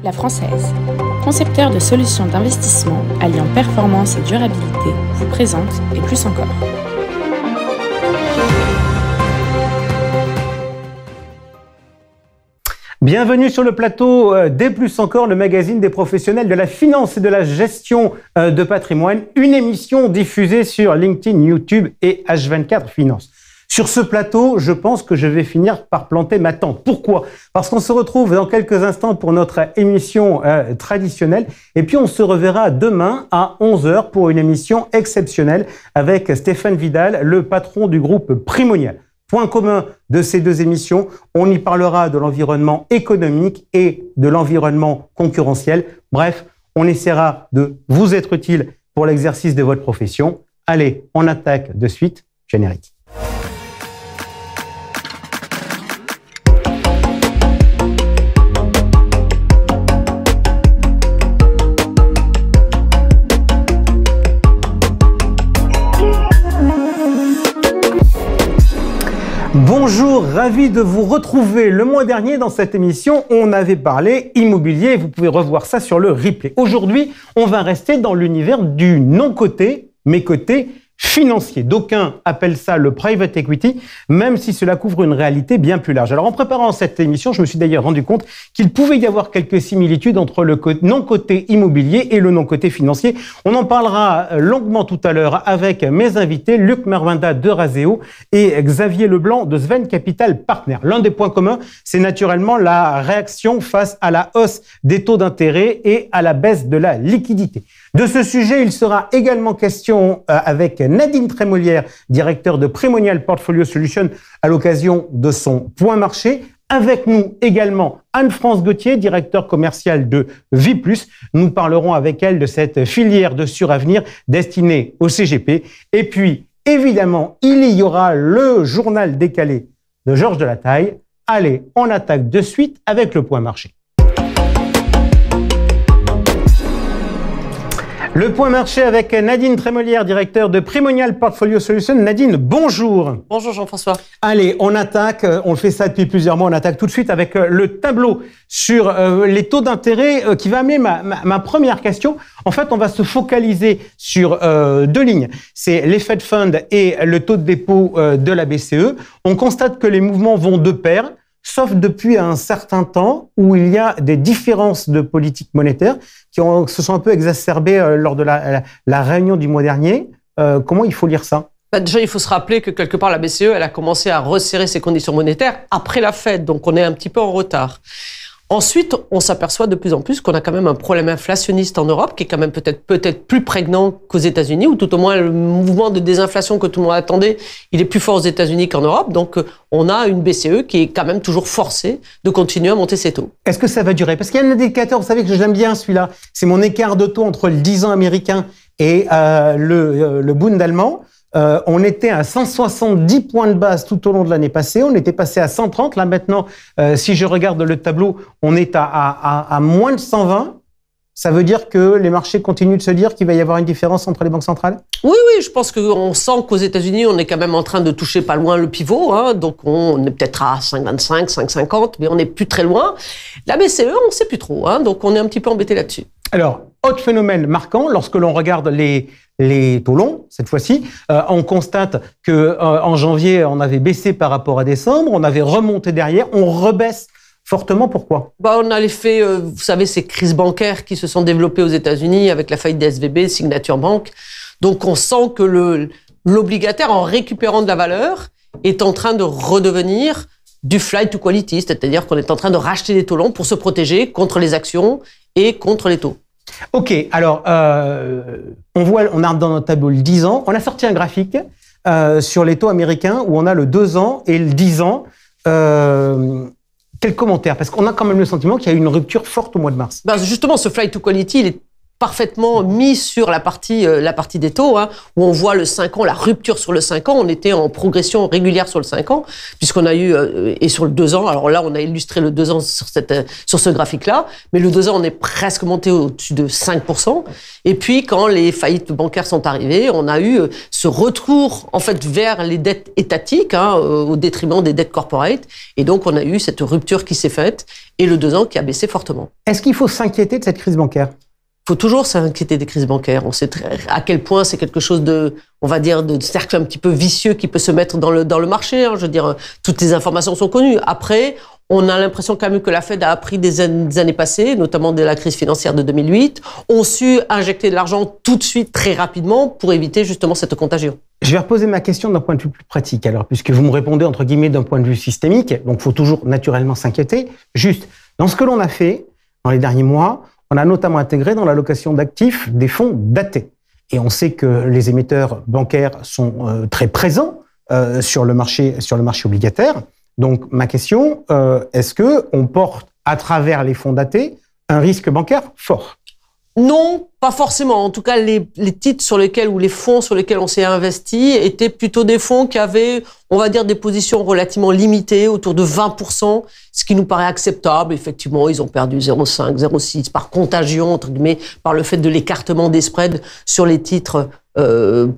La Française, concepteur de solutions d'investissement alliant performance et durabilité, vous présente et plus encore. Bienvenue sur le plateau des Plus Encore, le magazine des professionnels de la finance et de la gestion de patrimoine, une émission diffusée sur LinkedIn, YouTube et H24 Finance. Sur ce plateau, je pense que je vais finir par planter ma tente. Pourquoi ? Parce qu'on se retrouve dans quelques instants pour notre émission traditionnelle et puis on se reverra demain à 11h pour une émission exceptionnelle avec Stéphane Vidal, le patron du groupe Primonial. Point commun de ces deux émissions, on y parlera de l'environnement économique et de l'environnement concurrentiel. Bref, on essaiera de vous être utile pour l'exercice de votre profession. Allez, on attaque de suite. Générique. Bonjour, ravi de vous retrouver. Le mois dernier, dans cette émission, on avait parlé immobilier. Vous pouvez revoir ça sur le replay. Aujourd'hui, on va rester dans l'univers du non-coté, mais côté financier. D'aucuns appellent ça le private equity, même si cela couvre une réalité bien plus large. Alors, en préparant cette émission, je me suis d'ailleurs rendu compte qu'il pouvait y avoir quelques similitudes entre le non-coté immobilier et le non-coté financier. On en parlera longuement tout à l'heure avec mes invités, Luc Marwenda de Razeo et Xavier Leblanc de Sven Capital Partners. L'un des points communs, c'est naturellement la réaction face à la hausse des taux d'intérêt et à la baisse de la liquidité. De ce sujet, il sera également question avec Nadine Trémolière, directeur de Primonial Portfolio Solutions, à l'occasion de son point marché. Avec nous également Anne-France Gauthier, directeur commercial de Viplus. Nous parlerons avec elle de cette filière de suravenir destinée au CGP. Et puis, évidemment, il y aura le journal décalé de Georges Delataille. Allez, on attaque de suite avec le point marché. Le point marché avec Nadine Trémolière, directeur de Primonial Portfolio Solutions. Nadine, bonjour. Bonjour Jean-François. Allez, on attaque, on fait ça depuis plusieurs mois, on attaque tout de suite avec le tableau sur les taux d'intérêt qui va amener ma première question. En fait, on va se focaliser sur deux lignes. C'est les Fed Funds et le taux de dépôt de la BCE. On constate que les mouvements vont de pair, sauf depuis un certain temps où il y a des différences de politique monétaire qui se sont un peu exacerbées lors de la réunion du mois dernier. Comment il faut lire ça ? Déjà, il faut se rappeler que quelque part, la BCE, elle a commencé à resserrer ses conditions monétaires après la Fed, donc on est un petit peu en retard. Ensuite, on s'aperçoit de plus en plus qu'on a quand même un problème inflationniste en Europe qui est quand même peut-être plus prégnant qu'aux États-Unis, ou tout au moins le mouvement de désinflation que tout le monde attendait, il est plus fort aux États-Unis qu'en Europe. Donc, on a une BCE qui est quand même toujours forcée de continuer à monter ses taux. Est-ce que ça va durer ? Parce qu'il y a un indicateur, vous savez que j'aime bien celui-là, c'est mon écart de taux entre le 10 ans américain et le Bund allemand. On était à 170 points de base tout au long de l'année passée. On était passé à 130. Là, maintenant, si je regarde le tableau, on est à moins de 120. Ça veut dire que les marchés continuent de se dire qu'il va y avoir une différence entre les banques centrales ? Oui, je pense qu'on sent qu'aux États-Unis, on est quand même en train de toucher pas loin le pivot. Donc, on est peut-être à 5,25, 5,50, mais on n'est plus très loin. La BCE, on ne sait plus trop. Donc, on est un petit peu embêté là-dessus. Alors, autre phénomène marquant, lorsque l'on regarde les taux longs, cette fois-ci, on constate que en janvier, on avait baissé par rapport à décembre, on avait remonté derrière, on rebaisse fortement. Pourquoi ? On a l'effet, vous savez, ces crises bancaires qui se sont développées aux États-Unis avec la faillite des SVB, Signature Bank. Donc, on sent que l'obligataire, en récupérant de la valeur, est en train de redevenir du flight to quality, c'est-à-dire qu'on est en train de racheter des taux longs pour se protéger contre les actions et contre les taux. Ok, alors on a dans notre tableau le 10 ans, on a sorti un graphique sur les taux américains où on a le 2 ans et le 10 ans. Quel commentaire ? Parce qu'on a quand même le sentiment qu'il y a eu une rupture forte au mois de mars. Justement, ce flight to quality, il est parfaitement mis sur la partie des taux, hein, où on voit le 5 ans, la rupture sur le 5 ans. On était en progression régulière sur le 5 ans, puisqu'on a eu, et sur le 2 ans. Alors là, on a illustré le 2 ans sur ce graphique-là. Mais le 2 ans, on est presque monté au-dessus de 5%. Et puis, quand les faillites bancaires sont arrivées, on a eu ce retour, en fait, vers les dettes étatiques, hein, au détriment des dettes corporate. Et donc, on a eu cette rupture qui s'est faite et le 2 ans qui a baissé fortement. Est-ce qu'il faut s'inquiéter de cette crise bancaire ? Il faut toujours s'inquiéter des crises bancaires. On sait à quel point c'est quelque chose de, on va dire, de cercle un petit peu vicieux qui peut se mettre dans le marché. Hein. Je veux dire, toutes les informations sont connues. Après, on a l'impression quand même que la Fed a appris des années passées, notamment de la crise financière de 2008, ont su injecter de l'argent tout de suite, très rapidement, pour éviter justement cette contagion. Je vais reposer ma question d'un point de vue plus pratique, alors, puisque vous me répondez, entre guillemets, d'un point de vue systémique, donc il faut toujours naturellement s'inquiéter. Juste, dans ce que l'on a fait dans les derniers mois, on a notamment intégré dans l'allocation d'actifs des fonds datés. Et on sait que les émetteurs bancaires sont très présents sur le marché obligataire. Donc, ma question, est-ce qu'on porte, à travers les fonds datés, un risque bancaire fort ? Non, pas forcément. En tout cas, les titres sur lesquels ou les fonds sur lesquels on s'est investi étaient plutôt des fonds qui avaient, on va dire, des positions relativement limitées, autour de 20%, ce qui nous paraît acceptable. Effectivement, ils ont perdu 0,5, 0,6 par contagion, entre guillemets, par le fait de l'écartement des spreads sur les titres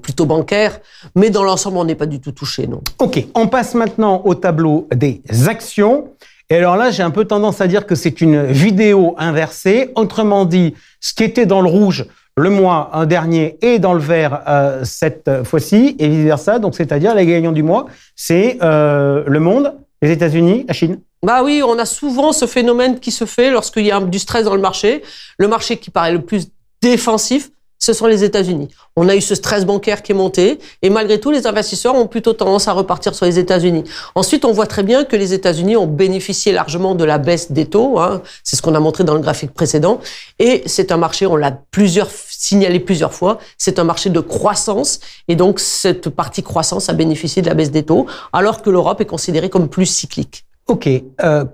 plutôt bancaires. Mais dans l'ensemble, on n'est pas du tout touché, non. Ok, on passe maintenant au tableau des actions. Et alors là, j'ai un peu tendance à dire que c'est une vidéo inversée. Autrement dit, ce qui était dans le rouge le mois dernier est dans le vert cette fois-ci, et vice-versa. Donc, c'est-à-dire, les gagnants du mois, c'est le monde, les États-Unis, la Chine. Bah oui, on a souvent ce phénomène qui se fait lorsqu'il y a du stress dans le marché. Le marché qui paraît le plus défensif, ce sont les États-Unis. On a eu ce stress bancaire qui est monté et malgré tout, les investisseurs ont plutôt tendance à repartir sur les États-Unis. Ensuite, on voit très bien que les États-Unis ont bénéficié largement de la baisse des taux. Hein. C'est ce qu'on a montré dans le graphique précédent. Et c'est un marché, on l'a signalé plusieurs fois, c'est un marché de croissance. Et donc, cette partie croissance a bénéficié de la baisse des taux, alors que l'Europe est considérée comme plus cyclique. Ok,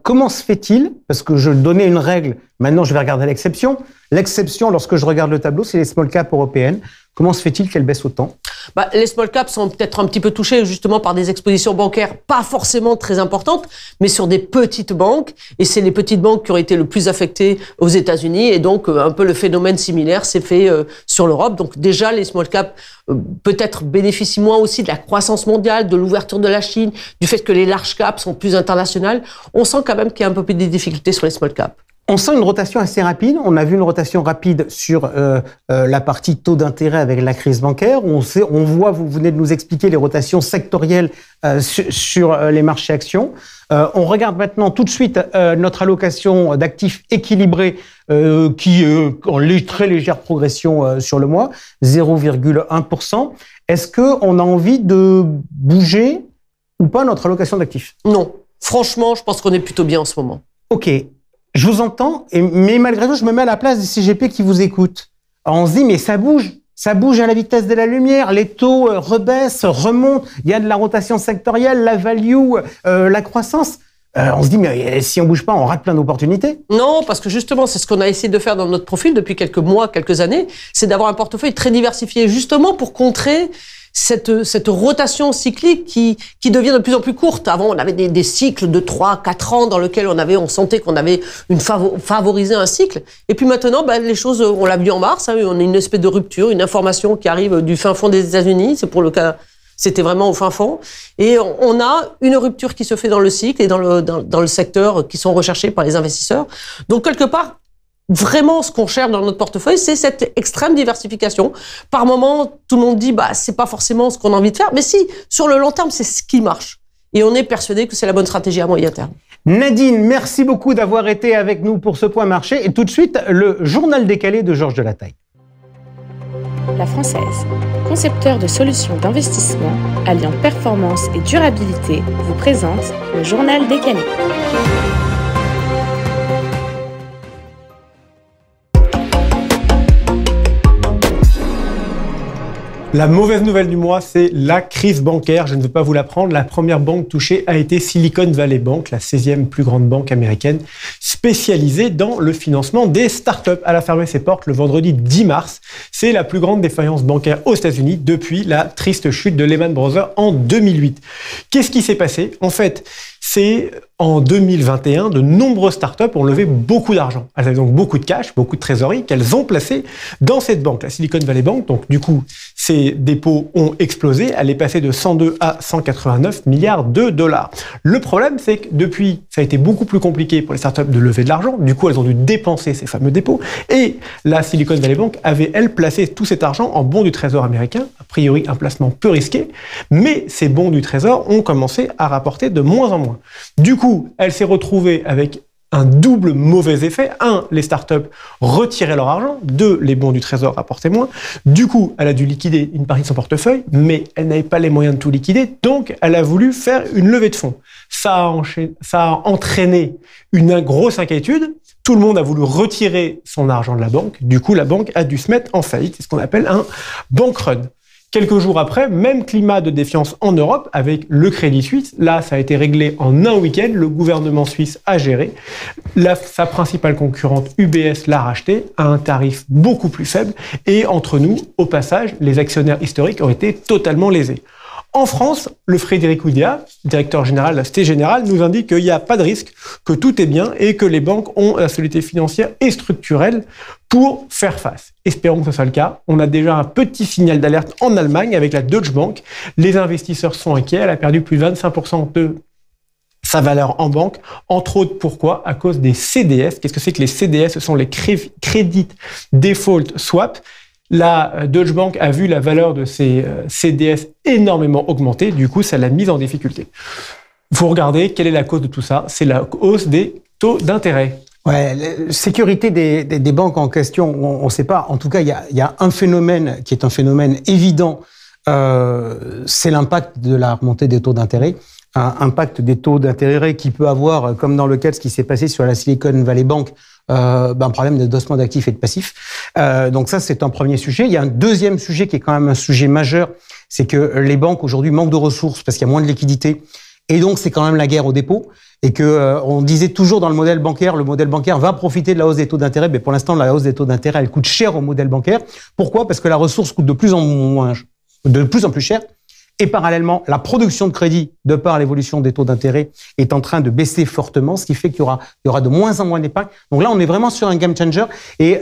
comment se fait-il, parce que je donnais une règle, maintenant je vais regarder l'exception. L'exception, lorsque je regarde le tableau, c'est les small caps européennes. Comment se fait-il qu'elles baissent autant ? Les small caps sont peut-être un petit peu touchés justement par des expositions bancaires pas forcément très importantes, mais sur des petites banques. Et c'est les petites banques qui ont été le plus affectées aux États-Unis. Et donc, un peu le phénomène similaire s'est fait sur l'Europe. Donc déjà, les small caps peut-être bénéficient moins aussi de la croissance mondiale, de l'ouverture de la Chine, du fait que les large caps sont plus internationales. On sent quand même qu'il y a un peu plus de difficultés sur les small caps. On sent une rotation assez rapide. On a vu une rotation rapide sur la partie taux d'intérêt avec la crise bancaire. On voit, vous venez de nous expliquer les rotations sectorielles sur les marchés actions. On regarde maintenant tout de suite notre allocation d'actifs équilibrés qui est en très légère progression sur le mois, 0,1%. Est-ce qu'on a envie de bouger ou pas notre allocation d'actifs ? Non. Franchement, je pense qu'on est plutôt bien en ce moment. Ok. Je vous entends, mais malgré tout, je me mets à la place des CGP qui vous écoutent. Alors on se dit, mais ça bouge à la vitesse de la lumière, les taux rebaissent, remontent, il y a de la rotation sectorielle, la value, la croissance. On se dit, mais si on bouge pas, on rate plein d'opportunités. Non, parce que justement, c'est ce qu'on a essayé de faire dans notre profil depuis quelques mois, quelques années, c'est d'avoir un portefeuille très diversifié, justement pour contrer cette rotation cyclique qui devient de plus en plus courte. Avant, on avait des cycles de 3-4 ans dans lesquels on sentait qu'on avait favorisé un cycle. Et puis maintenant, les choses, on l'a vu en mars, hein, on a une espèce de rupture, une information qui arrive du fin fond des États-Unis. C'est pour le cas, c'était vraiment au fin fond. Et on a une rupture qui se fait dans le cycle et dans le secteur qui sont recherchés par les investisseurs. Donc, quelque part, vraiment, ce qu'on cherche dans notre portefeuille, c'est cette extrême diversification. Par moment, tout le monde dit, c'est pas forcément ce qu'on a envie de faire. Mais si, sur le long terme, c'est ce qui marche. Et on est persuadé que c'est la bonne stratégie à moyen terme. Nadine, merci beaucoup d'avoir été avec nous pour ce point marché. Et tout de suite, le journal décalé de Georges Delataille. La Française, concepteur de solutions d'investissement alliant performance et durabilité, vous présente le journal décalé. La mauvaise nouvelle du mois, c'est la crise bancaire. Je ne veux pas vous l'apprendre. La première banque touchée a été Silicon Valley Bank, la 16e plus grande banque américaine, spécialisée dans le financement des startups. Elle a fermé ses portes le vendredi 10 mars. C'est la plus grande défaillance bancaire aux États-Unis depuis la triste chute de Lehman Brothers en 2008. Qu'est-ce qui s'est passé? En fait, c'est en 2021, de nombreuses startups ont levé beaucoup d'argent. Elles avaient donc beaucoup de cash, beaucoup de trésorerie qu'elles ont placé dans cette banque, la Silicon Valley Bank. Donc, du coup, ces dépôts ont explosé. Elle est passée de 102 à 189 milliards de dollars. Le problème, c'est que depuis, ça a été beaucoup plus compliqué pour les startups de lever de l'argent. Du coup, elles ont dû dépenser ces fameux dépôts. Et la Silicon Valley Bank avait, elle, placé tout cet argent en bons du Trésor américain. A priori, un placement peu risqué. Mais ces bons du Trésor ont commencé à rapporter de moins en moins. Du coup, elle s'est retrouvée avec un double mauvais effet. 1, les startups retiraient leur argent. 2, les bons du Trésor rapportaient moins. Du coup, elle a dû liquider une partie de son portefeuille, mais elle n'avait pas les moyens de tout liquider, donc elle a voulu faire une levée de fonds. Ça a entraîné une grosse inquiétude. Tout le monde a voulu retirer son argent de la banque. Du coup, la banque a dû se mettre en faillite. C'est ce qu'on appelle un bank run. Quelques jours après, même climat de défiance en Europe avec le Crédit Suisse. Là, ça a été réglé en un week-end. Le gouvernement suisse a géré. Sa principale concurrente, UBS, l'a racheté à un tarif beaucoup plus faible. Et entre nous, au passage, les actionnaires historiques ont été totalement lésés. En France, le Frédéric Oudéa, directeur général de la Société Générale, nous indique qu'il n'y a pas de risque, que tout est bien et que les banques ont la solidité financière et structurelle pour faire face. Espérons que ce soit le cas. On a déjà un petit signal d'alerte en Allemagne avec la Deutsche Bank. Les investisseurs sont inquiets. Elle a perdu plus de 25% de sa valeur en banque. Entre autres, pourquoi? À cause des CDS. Qu'est-ce que c'est que les CDS? Ce sont les Credit Default Swap. La Deutsche Bank a vu la valeur de ces CDS énormément augmenter. Du coup, ça l'a mise en difficulté. Vous regardez, quelle est la cause de tout ça? C'est la hausse des taux d'intérêt. Ouais, la sécurité des banques en question, on ne sait pas. En tout cas, il y a un phénomène qui est un phénomène évident. C'est l'impact de la remontée des taux d'intérêt. Un impact des taux d'intérêt qui peut avoir, comme dans le cas de ce qui s'est passé sur la Silicon Valley Bank, un problème d'adossement d'actifs et de passifs. Donc ça, c'est un premier sujet. Il y a un deuxième sujet qui est quand même un sujet majeur, c'est que les banques aujourd'hui manquent de ressources parce qu'il y a moins de liquidités. Et donc, c'est quand même la guerre au dépôt. Et que on disait toujours dans le modèle bancaire va profiter de la hausse des taux d'intérêt. Mais pour l'instant, la hausse des taux d'intérêt, elle coûte cher au modèle bancaire. Pourquoi? Parce que la ressource coûte de plus en plus cher. Et parallèlement, la production de crédit, de par l'évolution des taux d'intérêt, est en train de baisser fortement, ce qui fait qu'il y aura de moins en moins d'épargne. Donc là, on est vraiment sur un game changer. Et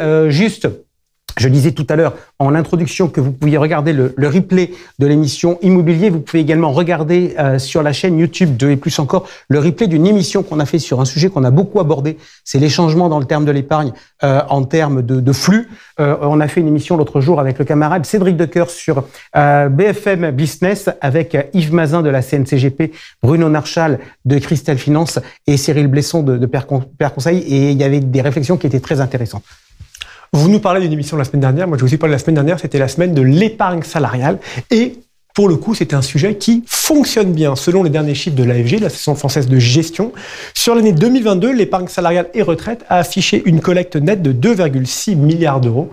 je disais tout à l'heure en introduction que vous pouviez regarder le replay de l'émission Immobilier. Vous pouvez également regarder sur la chaîne YouTube de Et Plus Encore le replay d'une émission qu'on a fait sur un sujet qu'on a beaucoup abordé. C'est les changements dans le terme de l'épargne en termes de flux. On a fait une émission l'autre jour avec le camarade Cédric Decoeur sur BFM Business avec Yves Mazin de la CNCGP, Bruno Narchal de Christelle Finance et Cyril Blesson de Père Conseil. Et il y avait des réflexions qui étaient très intéressantes. Vous nous parlez d'une émission la semaine dernière. Moi, je vous ai parlé la semaine dernière. C'était la semaine de l'épargne salariale. Et pour le coup, c'était un sujet qui fonctionne bien. Selon les derniers chiffres de l'AFG, l'Association française de gestion, sur l'année 2022, l'épargne salariale et retraite a affiché une collecte nette de 2,6 milliards d'euros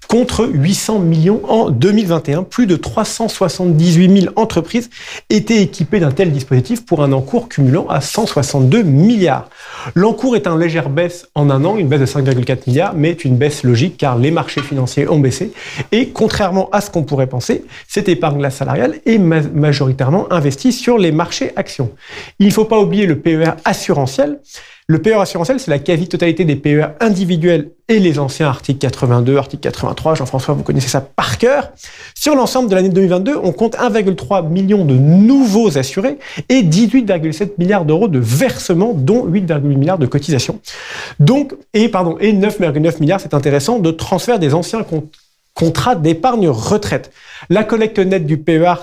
contre 800 millions en 2021. Plus de 378 000 entreprises étaient équipées d'un tel dispositif pour un encours cumulant à 162 milliards. L'encours est en légère baisse en un an, une baisse de 5,4 milliards, mais une baisse logique car les marchés financiers ont baissé. Et contrairement à ce qu'on pourrait penser, cette épargne salariale est majoritairement investie sur les marchés actions. Il ne faut pas oublier le PER assurantiel. Le PER assurantiel, c'est la quasi-totalité des PER individuels et les anciens articles 82, article 83. Jean-François, vous connaissez ça par cœur. Sur l'ensemble de l'année 2022, on compte 1,3 million de nouveaux assurés et 18,7 milliards d'euros de versements, dont 8,8 milliards de cotisations. Donc, et 9,9 milliards, c'est intéressant, de transfert des anciens contrat d'épargne retraite. La collecte nette du PER,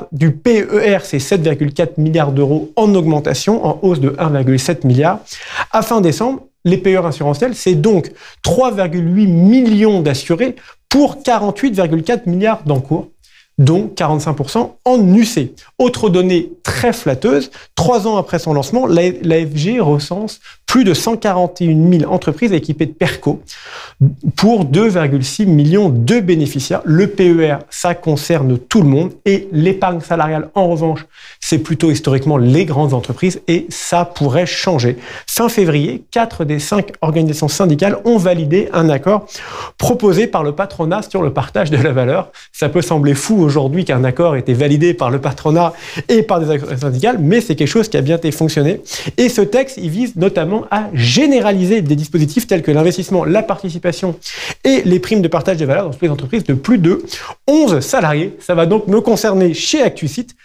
c'est 7,4 milliards d'euros en augmentation, en hausse de 1,7 milliard. À fin décembre, les PER assurantiels, c'est donc 3,8 millions d'assurés pour 48,4 milliards d'encours. dont 45% en UC. Autre donnée très flatteuse, 3 ans après son lancement, l'AFG recense plus de 141 000 entreprises équipées de PERCO pour 2,6 millions de bénéficiaires. Le PER, ça concerne tout le monde et l'épargne salariale, en revanche, c'est plutôt historiquement les grandes entreprises et ça pourrait changer. Fin février, 4 des 5 organisations syndicales ont validé un accord proposé par le patronat sur le partage de la valeur. Ça peut sembler fou aujourd'hui qu'un accord ait été validé par le patronat et par des organisations syndicales, mais c'est quelque chose qui a bien été fonctionné. Et ce texte, il vise notamment à généraliser des dispositifs tels que l'investissement, la participation et les primes de partage des valeurs dans toutes les entreprises de plus de 11 salariés. Ça va donc me concerner chez ActuSite.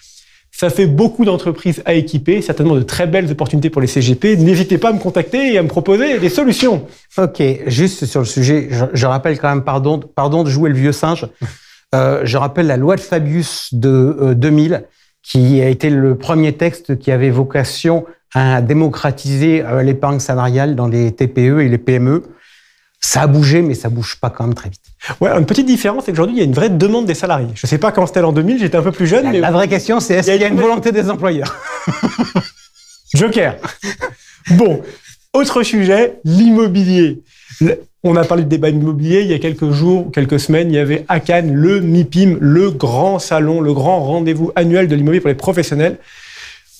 Ça fait beaucoup d'entreprises à équiper, certainement de très belles opportunités pour les CGP. N'hésitez pas à me contacter et à me proposer des solutions. Ok, juste sur le sujet, je rappelle quand même, pardon de jouer le vieux singe, je rappelle la loi de Fabius de 2000, qui a été le premier texte qui avait vocation à démocratiser l'épargne salariale dans les TPE et les PME. Ça a bougé, mais ça bouge pas quand même très vite. Ouais, une petite différence, c'est qu'aujourd'hui, il y a une vraie demande des salariés. Je sais pas comment c'était en 2000, j'étais un peu plus jeune. La vraie question, c'est est-ce qu'il y a une volonté des employeurs? Joker. Bon, autre sujet, l'immobilier. On a parlé de débat immobilier il y a quelques jours, quelques semaines, il y avait à Cannes le MIPIM, le grand salon, le grand rendez-vous annuel de l'immobilier pour les professionnels.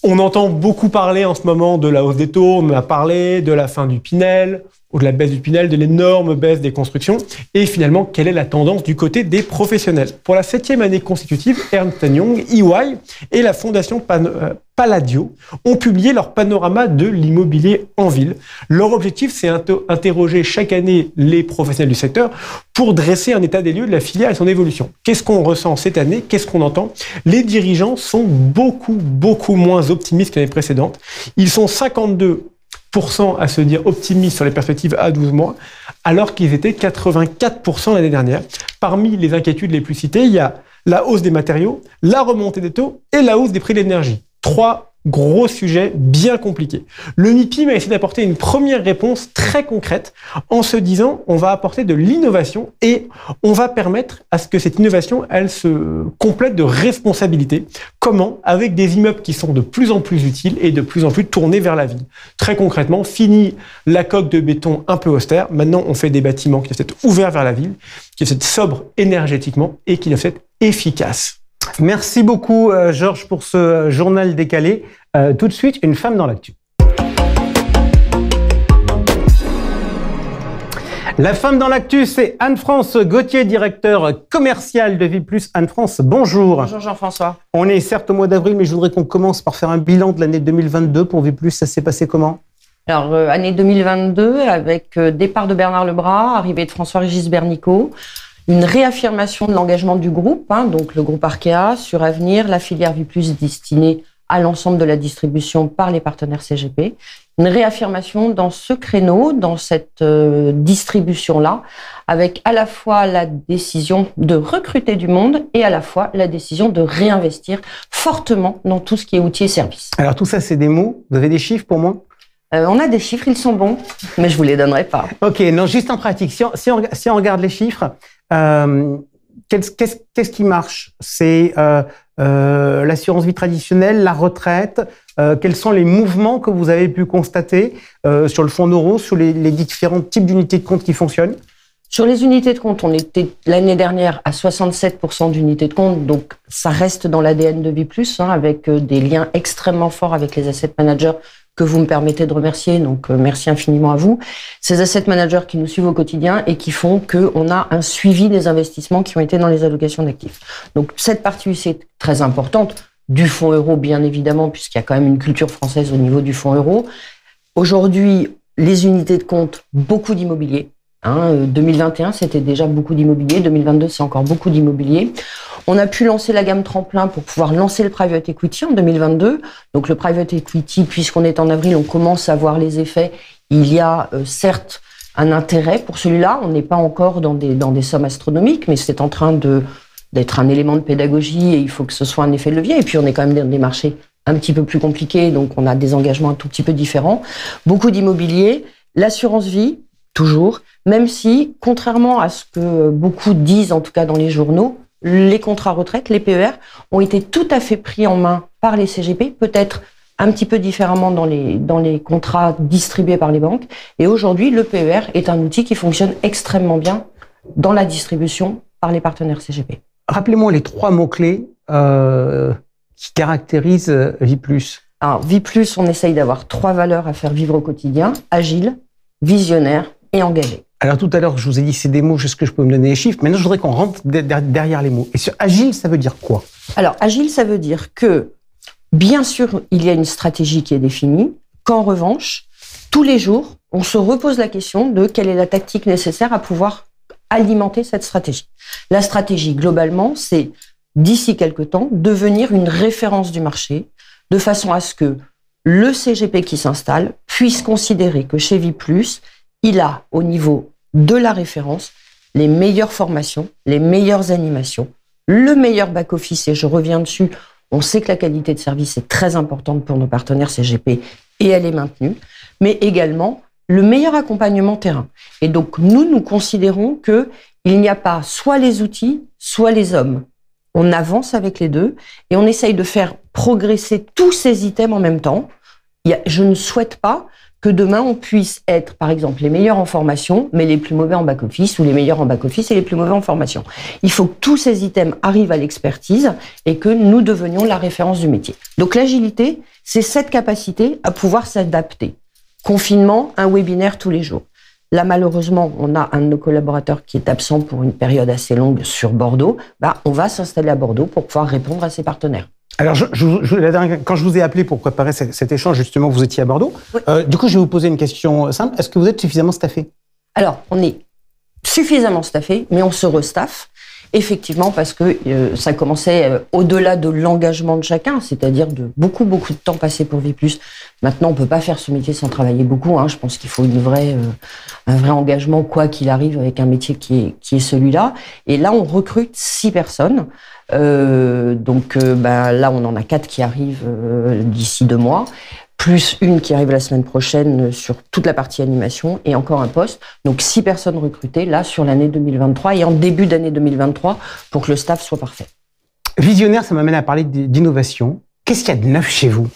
On entend beaucoup parler en ce moment de la hausse des taux, on a parlé de la fin du Pinel, ou de la baisse du Pinel, de l'énorme baisse des constructions. Et finalement, quelle est la tendance du côté des professionnels? Pour la 7e année consécutive, Ernst & Young, EY et la fondation Palladio ont publié leur panorama de l'immobilier en ville. Leur objectif, c'est interroger chaque année les professionnels du secteur pour dresser un état des lieux de la filière et son évolution. Qu'est-ce qu'on ressent cette année? Qu'est-ce qu'on entend? Les dirigeants sont beaucoup moins optimistes que l'année précédente. Ils sont 52% à se dire optimistes sur les perspectives à 12 mois, alors qu'ils étaient 84% l'année dernière. Parmi les inquiétudes les plus citées, il y a la hausse des matériaux, la remontée des taux et la hausse des prix de l'énergie. 3 gros sujets bien compliqués. Le MIPIM a essayé d'apporter une première réponse très concrète en se disant on va apporter de l'innovation et on va permettre à ce que cette innovation, elle se complète de responsabilité. Comment? Avec des immeubles qui sont de plus en plus utiles et de plus en plus tournés vers la ville. Très concrètement, fini la coque de béton un peu austère. Maintenant, on fait des bâtiments qui doivent être ouverts vers la ville, qui doivent être sobres énergétiquement et qui doivent être efficaces. Merci beaucoup, Georges, pour ce journal décalé. Tout de suite, une femme dans l'actu. La femme dans l'actu, c'est Anne-France Gauthier, directeur commercial de Viplus. Anne-France, bonjour. Bonjour Jean-François. On est certes au mois d'avril, mais je voudrais qu'on commence par faire un bilan de l'année 2022 pour Viplus. Ça s'est passé comment? Alors, année 2022, avec départ de Bernard Lebras, arrivée de François-Régis Bernicot, une réaffirmation de l'engagement du groupe, donc le groupe Arkea, sur Avenir, la filière Viplus destinée à l'ensemble de la distribution par les partenaires CGP. Une réaffirmation dans ce créneau, dans cette distribution-là, avec à la fois la décision de recruter du monde et à la fois la décision de réinvestir fortement dans tout ce qui est outils et services. Alors tout ça, c'est des mots. Vous avez des chiffres pour moi? On a des chiffres, ils sont bons, mais je vous les donnerai pas. Ok, non, juste en pratique. Si on regarde les chiffres, qu'est-ce qui marche? C'est l'assurance vie traditionnelle, la retraite. Quels sont les mouvements que vous avez pu constater sur le fonds euro, sur les différents types d'unités de compte qui fonctionnent? Sur les unités de compte, on était l'année dernière à 67% d'unités de compte, donc ça reste dans l'ADN de Viplus, avec des liens extrêmement forts avec les asset managers que vous me permettez de remercier, donc merci infiniment à vous. Ces asset managers qui nous suivent au quotidien et qui font qu'on a un suivi des investissements qui ont été dans les allocations d'actifs. Donc cette partie c'est très importante, du fonds euro bien évidemment, puisqu'il y a quand même une culture française au niveau du fonds euro. Aujourd'hui, les unités de compte, beaucoup d'immobilier. 2021, c'était déjà beaucoup d'immobilier. 2022, c'est encore beaucoup d'immobilier. On a pu lancer la gamme tremplin pour pouvoir lancer le private equity en 2022. Donc le private equity, puisqu'on est en avril, on commence à voir les effets. Il y a certes un intérêt pour celui-là. On n'est pas encore dans des sommes astronomiques, mais c'est en train d'être un élément de pédagogie et il faut que ce soit un effet de levier. Et puis on est quand même dans des marchés un petit peu plus compliqués, donc on a des engagements un tout petit peu différents. Beaucoup d'immobilier, l'assurance vie, toujours, même si, contrairement à ce que beaucoup disent, en tout cas dans les journaux, les contrats retraite, les PER, ont été tout à fait pris en main par les CGP, peut-être un petit peu différemment dans les contrats distribués par les banques. Et aujourd'hui, le PER est un outil qui fonctionne extrêmement bien dans la distribution par les partenaires CGP. Rappelez-moi les 3 mots-clés qui caractérisent Vie+. Alors, Vie+, on essaye d'avoir 3 valeurs à faire vivre au quotidien: agile, visionnaire et engagé. Alors tout à l'heure, je vous ai dit c'est des mots, est-ce que je peux me donner des chiffres? Maintenant, je voudrais qu'on rentre derrière les mots. Et sur agile, ça veut dire quoi? Alors, agile, ça veut dire que, bien sûr, il y a une stratégie qui est définie, qu'en revanche, tous les jours, on se repose la question de quelle est la tactique nécessaire à pouvoir alimenter cette stratégie. La stratégie, globalement, c'est, d'ici quelque temps, devenir une référence du marché, de façon à ce que le CGP qui s'installe puisse considérer que chez Vie+, il a, au niveau de la référence, les meilleures formations, les meilleures animations, le meilleur back-office, et je reviens dessus, on sait que la qualité de service est très importante pour nos partenaires CGP et elle est maintenue, mais également le meilleur accompagnement terrain. Et donc, nous considérons qu'il n'y a pas soit les outils, soit les hommes. On avance avec les deux et on essaye de faire progresser tous ces items en même temps. Je ne souhaite pas que demain, on puisse être, par exemple, les meilleurs en formation, mais les plus mauvais en back-office, ou les meilleurs en back-office et les plus mauvais en formation. Il faut que tous ces items arrivent à l'expertise et que nous devenions la référence du métier. Donc l'agilité, c'est cette capacité à pouvoir s'adapter. Confinement, un webinaire tous les jours. Là, malheureusement, on a un de nos collaborateurs qui est absent pour une période assez longue sur Bordeaux. On va s'installer à Bordeaux pour pouvoir répondre à ses partenaires. Alors, quand je vous ai appelé pour préparer cet échange, justement, vous étiez à Bordeaux. Oui. Du coup, je vais vous poser une question simple. Est-ce que vous êtes suffisamment staffé? Alors, on est suffisamment staffé, mais on se restaffe. Effectivement, parce que ça commençait au-delà de l'engagement de chacun, c'est-à-dire de beaucoup de temps passé pour Vie+. Maintenant, on peut pas faire ce métier sans travailler beaucoup. Je pense qu'il faut un vrai engagement, quoi qu'il arrive, avec un métier qui est celui-là. Et là, on recrute 6 personnes. Là, on en a 4 qui arrivent d'ici 2 mois. Plus une qui arrive la semaine prochaine sur toute la partie animation et encore un poste. Donc 6 personnes recrutées là sur l'année 2023 et en début d'année 2023 pour que le staff soit parfait. Visionnaire, ça m'amène à parler d'innovation. Qu'est-ce qu'il y a de neuf chez vous?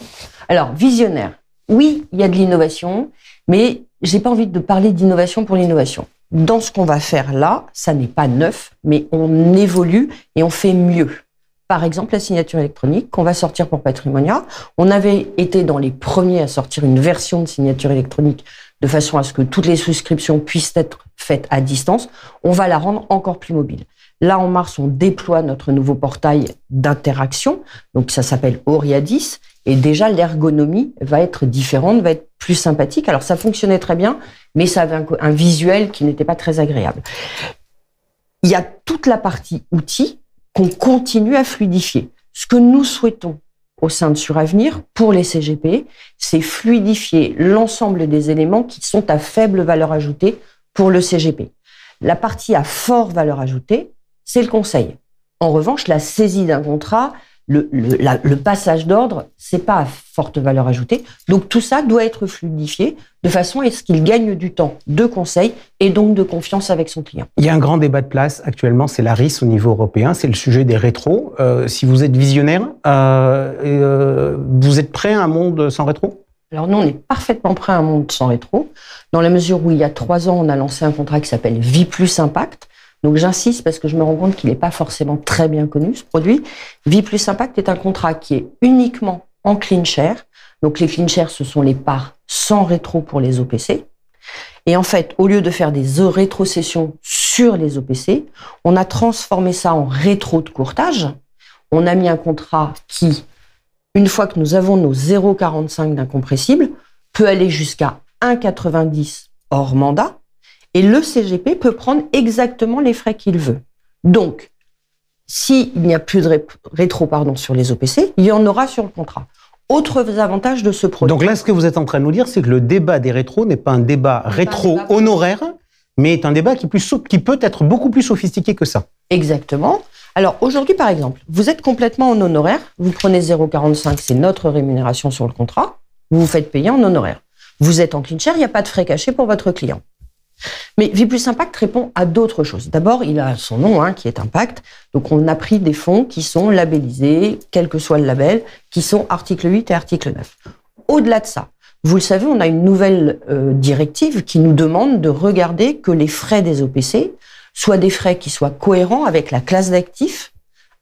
Alors, visionnaire, oui, il y a de l'innovation, mais j'ai pas envie de parler d'innovation pour l'innovation. Dans ce qu'on va faire là, ça n'est pas neuf, mais on évolue et on fait mieux. Par exemple, la signature électronique qu'on va sortir pour Patrimonia. On avait été dans les premiers à sortir une version de signature électronique de façon à ce que toutes les souscriptions puissent être faites à distance. On va la rendre encore plus mobile. Là, en mars, on déploie notre nouveau portail d'interaction. Donc, ça s'appelle Oriadis. Et déjà, l'ergonomie va être différente, va être plus sympathique. Alors, ça fonctionnait très bien, mais ça avait un visuel qui n'était pas très agréable. Il y a toute la partie outils qu'on continue à fluidifier. Ce que nous souhaitons au sein de Suravenir, pour les CGP, c'est fluidifier l'ensemble des éléments qui sont à faible valeur ajoutée pour le CGP. La partie à forte valeur ajoutée, c'est le conseil. En revanche, la saisie d'un contrat, le passage d'ordre, c'est pas à forte valeur ajoutée. Donc tout ça doit être fluidifié de façon à ce qu'il gagne du temps de conseil et donc de confiance avec son client. Il y a un grand débat de place actuellement, c'est la RIS au niveau européen, c'est le sujet des rétros. Si vous êtes visionnaire, vous êtes prêt à un monde sans rétro? Alors nous, on est parfaitement prêt à un monde sans rétro, dans la mesure où il y a 3 ans, on a lancé un contrat qui s'appelle Vie+ Impact. Donc j'insiste parce que je me rends compte qu'il n'est pas forcément très bien connu, ce produit. Vie+ Impact est un contrat qui est uniquement en clean share. Donc les clean shares, ce sont les parts sans rétro pour les OPC. Et en fait, au lieu de faire des rétrocessions sur les OPC, on a transformé ça en rétro de courtage. On a mis un contrat qui, une fois que nous avons nos 0,45 d'incompressible, peut aller jusqu'à 1,90 hors mandat. Et le CGP peut prendre exactement les frais qu'il veut. Donc, s'il n'y a plus de rétro sur les OPC, il y en aura sur le contrat. Autres avantages de ce produit. Donc là, ce que vous êtes en train de nous dire, c'est que le débat des rétros n'est pas un débat rétro-honoraire, mais est un débat qui peut être beaucoup plus sophistiqué que ça. Exactement. Alors aujourd'hui, par exemple, vous êtes complètement en honoraire, vous prenez 0,45, c'est notre rémunération sur le contrat, vous vous faites payer en honoraire. Vous êtes en clean share, il n'y a pas de frais cachés pour votre client. Mais Vie Plus Impact répond à d'autres choses. D'abord, il a son nom, qui est Impact. Donc, on a pris des fonds qui sont labellisés, quel que soit le label, qui sont article 8 et article 9. Au-delà de ça, vous le savez, on a une nouvelle directive qui nous demande de regarder que les frais des OPC soient des frais qui soient cohérents avec la classe d'actifs,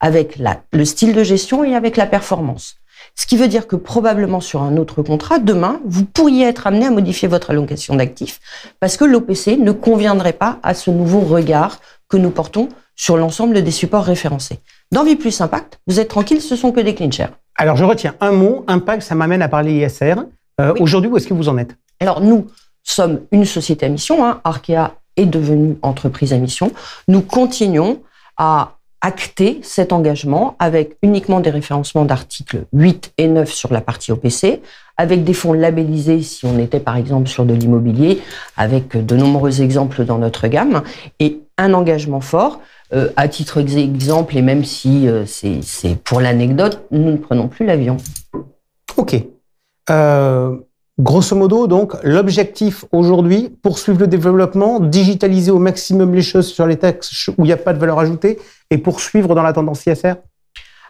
avec le style de gestion et avec la performance. Ce qui veut dire que probablement sur un autre contrat, demain, vous pourriez être amené à modifier votre allocation d'actifs parce que l'OPC ne conviendrait pas à ce nouveau regard que nous portons sur l'ensemble des supports référencés. Dans Vie Plus Impact, vous êtes tranquille, ce sont que des clean shares. Alors, je retiens un mot, Impact, ça m'amène à parler ISR. Oui. Aujourd'hui, où est-ce que vous en êtes? Alors, nous sommes une société à mission. Arkea est devenue entreprise à mission. Nous continuons à acter cet engagement avec uniquement des référencements d'articles 8 et 9 sur la partie OPC, avec des fonds labellisés si on était par exemple sur de l'immobilier, avec de nombreux exemples dans notre gamme, et un engagement fort. À titre d'exemple, et même si c'est pour l'anecdote, nous ne prenons plus l'avion. Ok. Grosso modo, donc, l'objectif aujourd'hui, poursuivre le développement, digitaliser au maximum les choses sur les textes où il n'y a pas de valeur ajoutée et poursuivre dans la tendance ISR?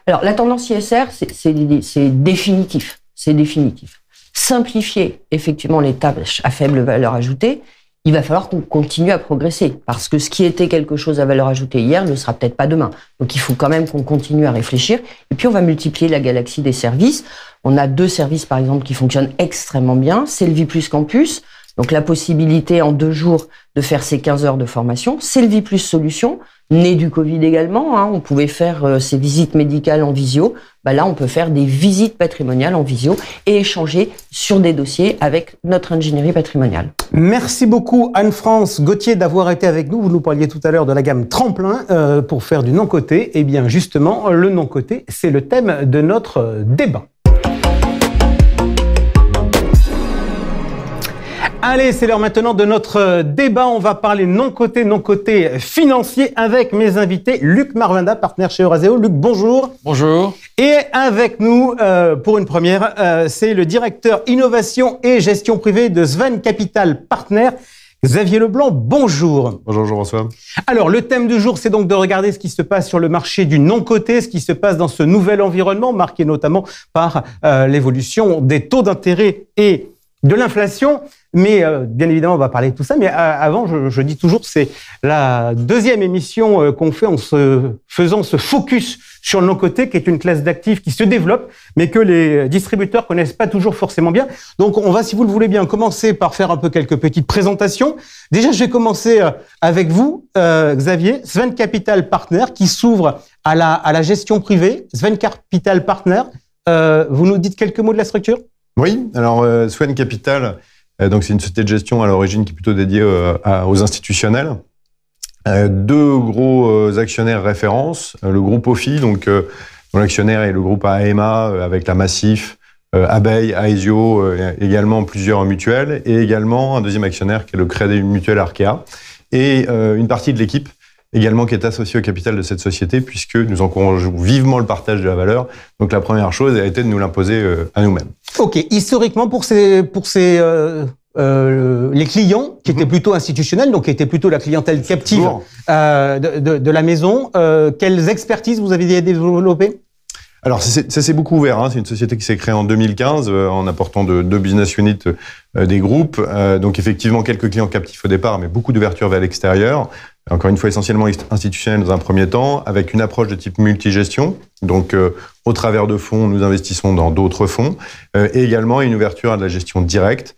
Alors, la tendance ISR, c'est définitif. C'est définitif. Simplifier, effectivement, les tâches à faible valeur ajoutée, il va falloir qu'on continue à progresser. Parce que ce qui était quelque chose à valeur ajoutée hier ne sera peut-être pas demain. Donc, il faut quand même qu'on continue à réfléchir. Et puis, on va multiplier la galaxie des services. On a 2 services, par exemple, qui fonctionnent extrêmement bien. C'est le Vie Plus Campus. Donc, la possibilité en 2 jours de faire ces 15 heures de formation. C'est le Vie Plus Solutions, né du Covid également. On pouvait faire ces visites médicales en visio. Là, on peut faire des visites patrimoniales en visio et échanger sur des dossiers avec notre ingénierie patrimoniale. Merci beaucoup Anne-France Gauthier d'avoir été avec nous. Vous nous parliez tout à l'heure de la gamme Tremplin pour faire du non-coté. Eh bien, justement, le non-coté, c'est le thème de notre débat. Allez, c'est l'heure maintenant de notre débat. On va parler non-coté financier avec mes invités. Luc Marvinda, partenaire chez Euraseo. Luc, bonjour. Bonjour. Et avec nous, pour une première, c'est le directeur innovation et gestion privée de Sven Capital Partners, Xavier Leblanc. Bonjour. Bonjour Jean-François. Alors, le thème du jour, c'est donc de regarder ce qui se passe sur le marché du non-coté, ce qui se passe dans ce nouvel environnement, marqué notamment par l'évolution des taux d'intérêt et de l'inflation. Mais bien évidemment, on va parler de tout ça. Mais avant, je dis toujours, c'est la deuxième émission qu'on fait en faisant ce focus sur le non-coté, qui est une classe d'actifs qui se développe, mais que les distributeurs connaissent pas toujours forcément bien. Donc, on va, si vous le voulez bien, commencer par faire un peu quelques petites présentations. Déjà, je vais commencer avec vous, Xavier. Sven Capital Partners, qui s'ouvre à la gestion privée. Sven Capital Partners, vous nous dites quelques mots de la structure? Oui, alors Sven Capital, donc c'est une société de gestion à l'origine qui est plutôt dédiée aux institutionnels. 2 gros actionnaires références, le groupe OFI, donc dont l'actionnaire est le groupe AEMA avec la Massif, Abeille, Aesio, également plusieurs mutuelles, et également un deuxième actionnaire qui est le Crédit Mutuel Arkea, et une partie de l'équipe également qui est associée au capital de cette société, puisque nous encourageons vivement le partage de la valeur. Donc la première chose a été de nous l'imposer à nous-mêmes. Ok, historiquement pour les clients qui étaient plutôt institutionnels, donc qui étaient plutôt la clientèle captive de la maison, quelles expertises vous avez développées? Alors, ça s'est beaucoup ouvert. C'est une société qui s'est créée en 2015 en apportant 2 business units des groupes. Donc, effectivement, quelques clients captifs au départ, mais beaucoup d'ouverture vers l'extérieur. Encore une fois, essentiellement institutionnel dans un premier temps, avec une approche de type multigestion. Donc, au travers de fonds, nous investissons dans d'autres fonds. Et également, une ouverture à de la gestion directe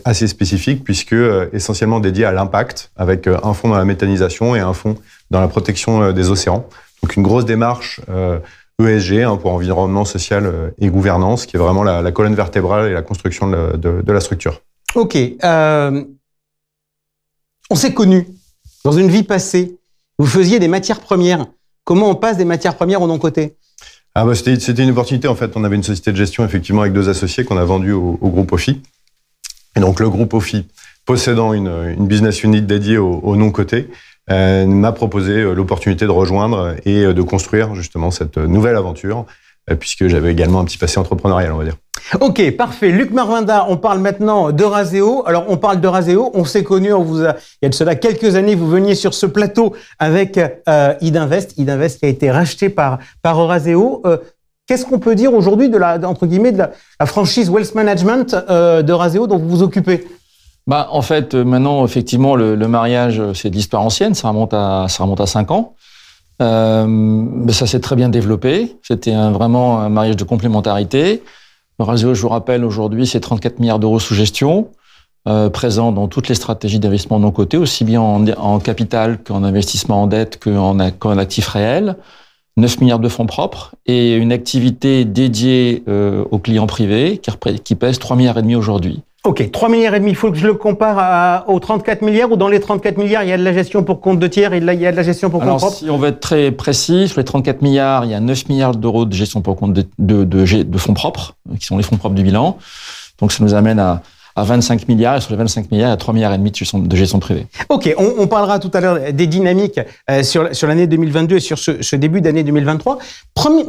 assez spécifique, puisque essentiellement dédiée à l'impact, avec un fonds dans la méthanisation et un fonds dans la protection des océans. Donc, une grosse démarche ESG, pour environnement, social et gouvernance, qui est vraiment la colonne vertébrale et la construction de la structure. Ok. On s'est connus dans une vie passée. Vous faisiez des matières premières. Comment on passe des matières premières au non-coté? C'était une opportunité. En fait, on avait une société de gestion, effectivement, avec 2 associés qu'on a vendus au groupe OFI. Et donc, le groupe OFI, possédant une business unit dédiée au non-coté, m'a proposé l'opportunité de rejoindre et de construire justement cette nouvelle aventure, puisque j'avais également un petit passé entrepreneurial, on va dire. Ok, parfait. Luc Marvinda, on parle maintenant d'Eurazeo. Alors, on parle d'Eurazeo, on s'est connus, il y a de cela quelques années, vous veniez sur ce plateau avec Idinvest qui a été racheté par Eurazeo. Qu'est-ce qu'on peut dire aujourd'hui de la franchise Wealth Management d'Eurazeo dont vous vous occupez? En fait, maintenant, effectivement, le mariage, c'est de l'histoire ancienne, ça remonte à 5 ans. Mais ça s'est très bien développé. C'était vraiment un mariage de complémentarité. Eurazeo, je vous rappelle, aujourd'hui, c'est 34 milliards d'euros sous gestion, présent dans toutes les stratégies d'investissement non coté, aussi bien en capital qu'en investissement en dette qu'en actifs réels. 9 milliards de fonds propres et une activité dédiée aux clients privés qui pèse 3,5 milliards aujourd'hui. Ok, 3,5 milliards, il faut que je le compare aux 34 milliards ou dans les 34 milliards, il y a de la gestion pour compte de tiers et il y a de la gestion pour compte propre? Si on veut être très précis, sur les 34 milliards, il y a 9 milliards d'euros de gestion pour compte de fonds propres, qui sont les fonds propres du bilan. Donc ça nous amène à 25 milliards, et sur les 25 milliards, il y a 3,5 milliards de gestion privée. Ok, on parlera tout à l'heure des dynamiques sur l'année 2022 et sur ce début d'année 2023.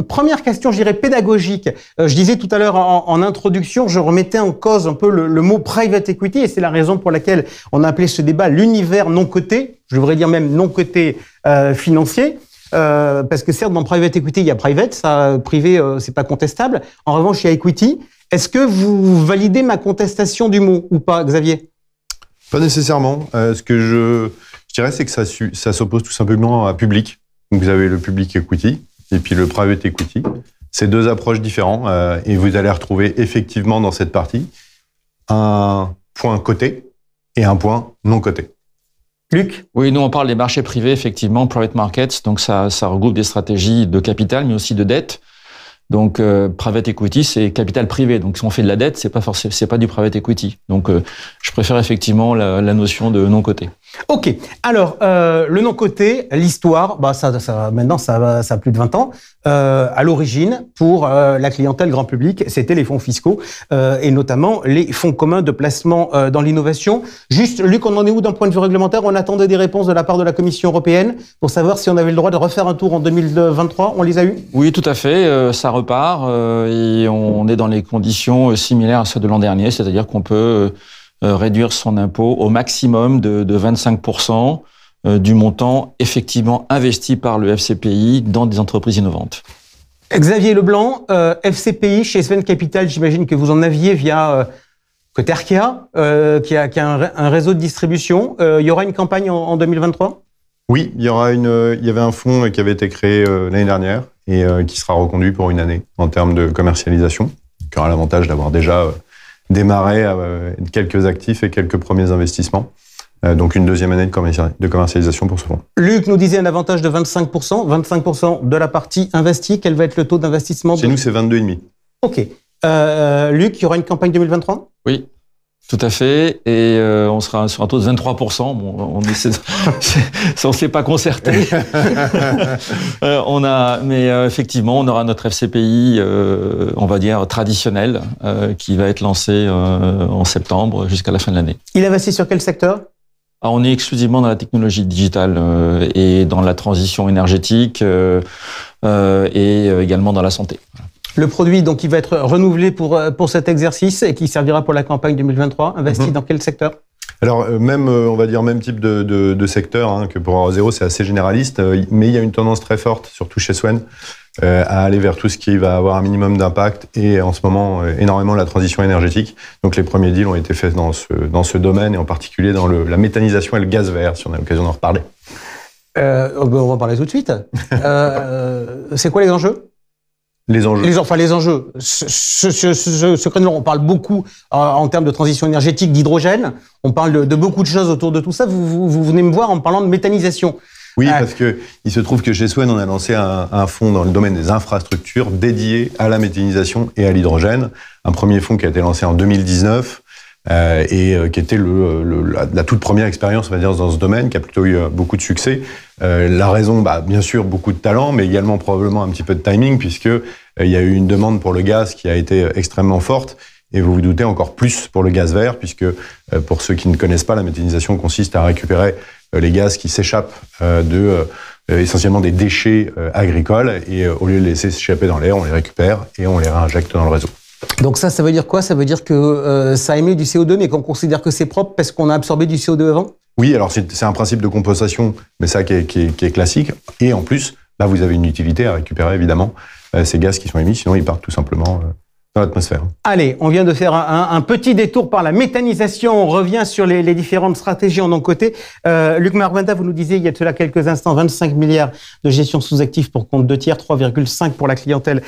Première question, je dirais pédagogique. Je disais tout à l'heure en introduction, je remettais en cause un peu le mot private equity, et c'est la raison pour laquelle on a appelé ce débat l'univers non coté, je devrais dire même non coté financier. Parce que certes, dans private equity, il y a private, ça, privé, c'est pas contestable. En revanche, il y a equity. Est-ce que vous validez ma contestation du mot ou pas, Xavier? Pas nécessairement. Ce que je dirais, c'est que ça s'oppose tout simplement à public. Donc vous avez le public equity et puis le private equity. C'est deux approches différentes et vous allez retrouver effectivement dans cette partie un point coté et un point non coté. Luc? Oui, nous on parle des marchés privés, effectivement, private markets, donc ça regroupe des stratégies de capital mais aussi de dette. Donc private equity, c'est capital privé. Donc si on fait de la dette, c'est pas du private equity. Donc je préfère effectivement la notion de non coté. Ok. Alors le non coté, l'histoire, maintenant ça a plus de 20 ans. À l'origine, pour la clientèle grand public, c'était les fonds fiscaux et notamment les fonds communs de placement dans l'innovation. Juste, Luc, on en est où d'un point de vue réglementaire? On attendait des réponses de la part de la Commission européenne pour savoir si on avait le droit de refaire un tour en 2023. On les a eu? Oui, tout à fait. Ça repart et on est dans les conditions similaires à celles de l'an dernier, c'est-à-dire qu'on peut réduire son impôt au maximum de 25% du montant effectivement investi par le FCPI dans des entreprises innovantes. Xavier Leblanc, FCPI chez Sven Capital, j'imagine que vous en aviez via côté Arkea, qui a un réseau de distribution. Il y aura une campagne en 2023? Oui, il y avait un fonds qui avait été créé l'année dernière et qui sera reconduit pour une année en termes de commercialisation, qui aura l'avantage d'avoir déjà démarré quelques actifs et quelques premiers investissements. Donc une deuxième année de commercialisation pour ce fonds. Luc nous disait un avantage de 25%, 25% de la partie investie. Quel va être le taux d'investissement? Chez nous, c'est 22,5%. Ok. Luc, il y aura une campagne 2023? Oui. Tout à fait, et on sera sur un taux de 23%. Bon, on s'est pas concerté. Effectivement, on aura notre FCPI, on va dire traditionnel, qui va être lancé en septembre jusqu'à la fin de l'année. Il investit sur quel secteur? On est exclusivement dans la technologie digitale et dans la transition énergétique et également dans la santé. Le produit, donc, il va être renouvelé pour cet exercice et qui servira pour la campagne 2023. Investi dans quel secteur? Alors, on va dire même type de secteur que pour Eurazeo, c'est assez généraliste, mais il y a une tendance très forte, surtout chez Swen, à aller vers tout ce qui va avoir un minimum d'impact et en ce moment, énormément la transition énergétique. Donc, les premiers deals ont été faits dans ce domaine et en particulier dans la méthanisation et le gaz vert, si on a l'occasion d'en reparler. On va en parler tout de suite. C'est quoi les enjeux? Les enjeux. Les enjeux. Ce créneau, on parle beaucoup en termes de transition énergétique, d'hydrogène. On parle de beaucoup de choses autour de tout ça. Vous venez me voir en parlant de méthanisation. Oui, parce que il se trouve que chez Swen, on a lancé un fonds dans le domaine des infrastructures dédié à la méthanisation et à l'hydrogène. Un premier fonds qui a été lancé en 2019 et qui était la toute première expérience, on va dire, dans ce domaine, qui a plutôt eu beaucoup de succès. La raison, bien sûr, beaucoup de talent, mais également probablement un petit peu de timing, puisque il y a eu une demande pour le gaz qui a été extrêmement forte. Et vous vous doutez encore plus pour le gaz vert, puisque pour ceux qui ne connaissent pas, la méthanisation consiste à récupérer les gaz qui s'échappent essentiellement des déchets agricoles, et au lieu de les laisser s'échapper dans l'air, on les récupère et on les réinjecte dans le réseau. Donc ça veut dire quoi? Ça veut dire que ça émet du CO2, mais qu'on considère que c'est propre parce qu'on a absorbé du CO2 avant? Oui, alors c'est un principe de compensation, mais ça qui est classique. Et en plus, là, vous avez une utilité à récupérer, évidemment, ces gaz qui sont émis, sinon ils partent tout simplement dans l'atmosphère. Allez, on vient de faire un petit détour par la méthanisation. On revient sur les différentes stratégies en non-coté. Luc Marwenda, vous nous disiez il y a de cela quelques instants, 25 milliards de gestion sous actifs pour compte de tiers, 3,5 pour la clientèle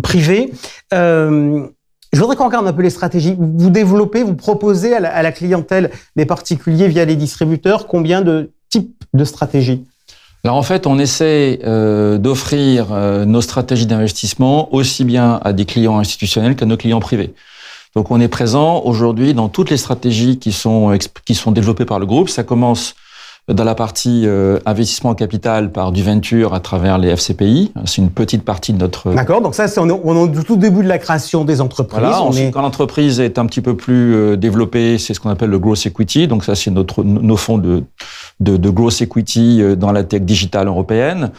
privée. Je voudrais qu'on regarde un peu les stratégies. Vous développez, vous proposez à la clientèle des particuliers via les distributeurs combien de types de stratégies? Alors en fait, on essaie d'offrir nos stratégies d'investissement aussi bien à des clients institutionnels qu'à nos clients privés. Donc on est présent aujourd'hui dans toutes les stratégies qui sont développées par le groupe. Ça commence dans la partie investissement en capital par du venture à travers les FCPI. C'est une petite partie de notre... D'accord, donc ça, on est au tout début de la création des entreprises. Voilà, quand l'entreprise est un petit peu plus développée, c'est ce qu'on appelle le growth equity. Donc ça, c'est nos fonds de growth equity dans la tech digitale européenne.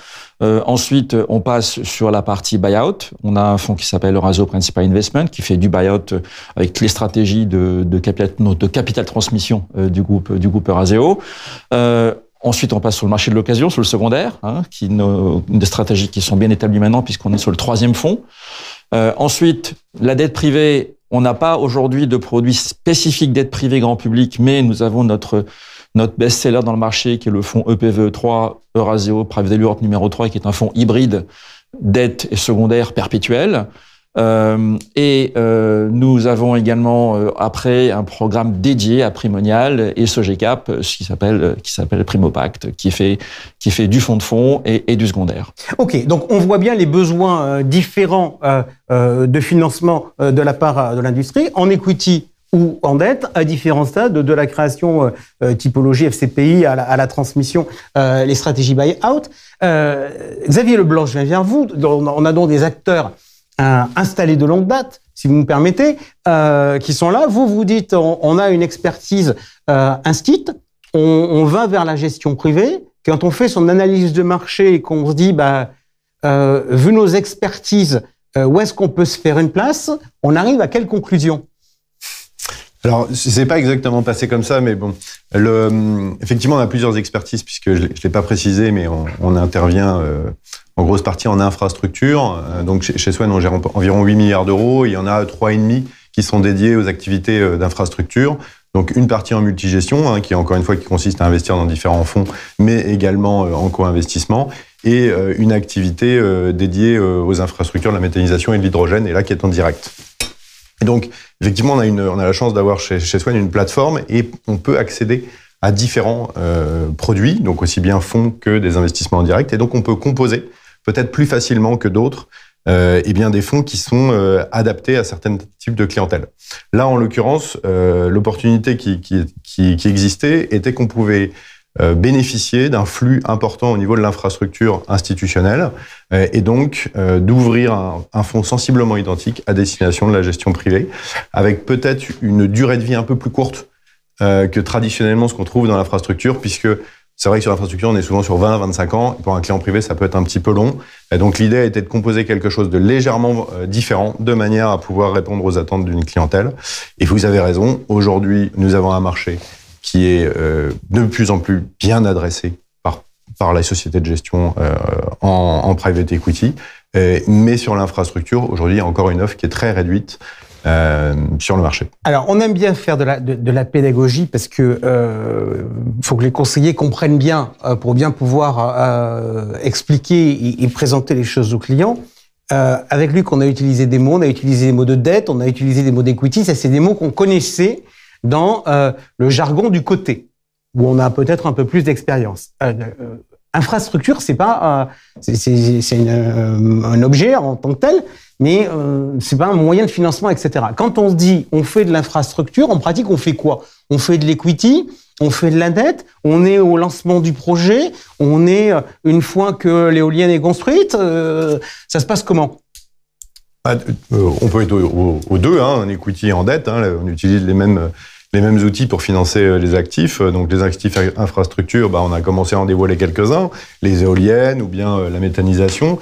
Ensuite, on passe sur la partie buyout. On a un fonds qui s'appelle Eurazeo Principal Investment qui fait du buyout avec toutes les stratégies de capital transmission du groupe Eurazeo. Ensuite, on passe sur le marché de l'occasion, sur le secondaire, des stratégies qui sont bien établies maintenant puisqu'on est sur le 3e fonds. Ensuite, la dette privée. On n'a pas aujourd'hui de produit spécifique dette privée grand public, mais nous avons notre best-seller dans le marché, qui est le fonds EPVE3, Eurazeo Private Value Europe numéro 3, qui est un fonds hybride, dette et secondaire perpétuel. Nous avons également, après, un programme dédié à Primonial et Sogecap, qui s'appelle Primopact, qui fait du fonds de fonds et du secondaire. Ok, donc on voit bien les besoins différents de financement de la part de l'industrie, en equity ou en dette, à différents stades, de la création typologie FCPI à la transmission, les stratégies buy-out. Xavier Leblanc, je viens vers vous. On a donc des acteurs installés de longue date, si vous me permettez, qui sont là. Vous dites, on a une expertise instit, on va vers la gestion privée. Quand on fait son analyse de marché et qu'on se dit, vu nos expertises, où est-ce qu'on peut se faire une place, on arrive à quelle conclusion? Alors, c'est pas exactement passé comme ça, mais bon, effectivement, on a plusieurs expertises, puisque je l'ai pas précisé, mais on intervient en grosse partie en infrastructure. Donc, chez Swen, on gère environ 8 milliards d'euros. Il y en a 3,5 qui sont dédiés aux activités d'infrastructure. Donc, une partie en multigestion, qui encore une fois, qui consiste à investir dans différents fonds, mais également en co-investissement, et une activité dédiée aux infrastructures, la méthanisation et de l'hydrogène, et là, qui est en direct. Et donc, effectivement, on a la chance d'avoir chez Swen une plateforme et on peut accéder à différents produits, donc aussi bien fonds que des investissements en direct. Et donc, on peut composer peut-être plus facilement que d'autres des fonds qui sont adaptés à certains types de clientèle. Là, en l'occurrence, l'opportunité qui existait était qu'on pouvait bénéficier d'un flux important au niveau de l'infrastructure institutionnelle et donc d'ouvrir un fonds sensiblement identique à destination de la gestion privée, avec peut-être une durée de vie un peu plus courte que traditionnellement ce qu'on trouve dans l'infrastructure, puisque c'est vrai que sur l'infrastructure, on est souvent sur 20 à 25 ans, et pour un client privé, ça peut être un petit peu long. Et donc l'idée était de composer quelque chose de légèrement différent, de manière à pouvoir répondre aux attentes d'une clientèle. Et vous avez raison, aujourd'hui, nous avons un marché qui est de plus en plus bien adressé par les sociétés de gestion en private equity. Mais sur l'infrastructure, aujourd'hui, il y a encore une offre qui est très réduite sur le marché. Alors, on aime bien faire de la pédagogie parce que faut que les conseillers comprennent bien pour bien pouvoir expliquer et présenter les choses aux clients. Avec Luc, on a utilisé des mots, on a utilisé des mots de dette, on a utilisé des mots d'equity. Ça, c'est des mots qu'on connaissait dans le jargon du côté, où on a peut-être un peu plus d'expérience. Infrastructure, c'est pas c'est un objet en tant que tel, mais c'est pas un moyen de financement, etc. Quand on se dit on fait de l'infrastructure, en pratique, on fait quoi? On fait de l'equity, on fait de la dette, on est au lancement du projet, on est une fois que l'éolienne est construite, ça se passe comment? On peut être aux deux, en equity et en dette. On utilise les mêmes outils pour financer les actifs. Donc les actifs infrastructures, on a commencé à en dévoiler quelques-uns, les éoliennes ou bien la méthanisation.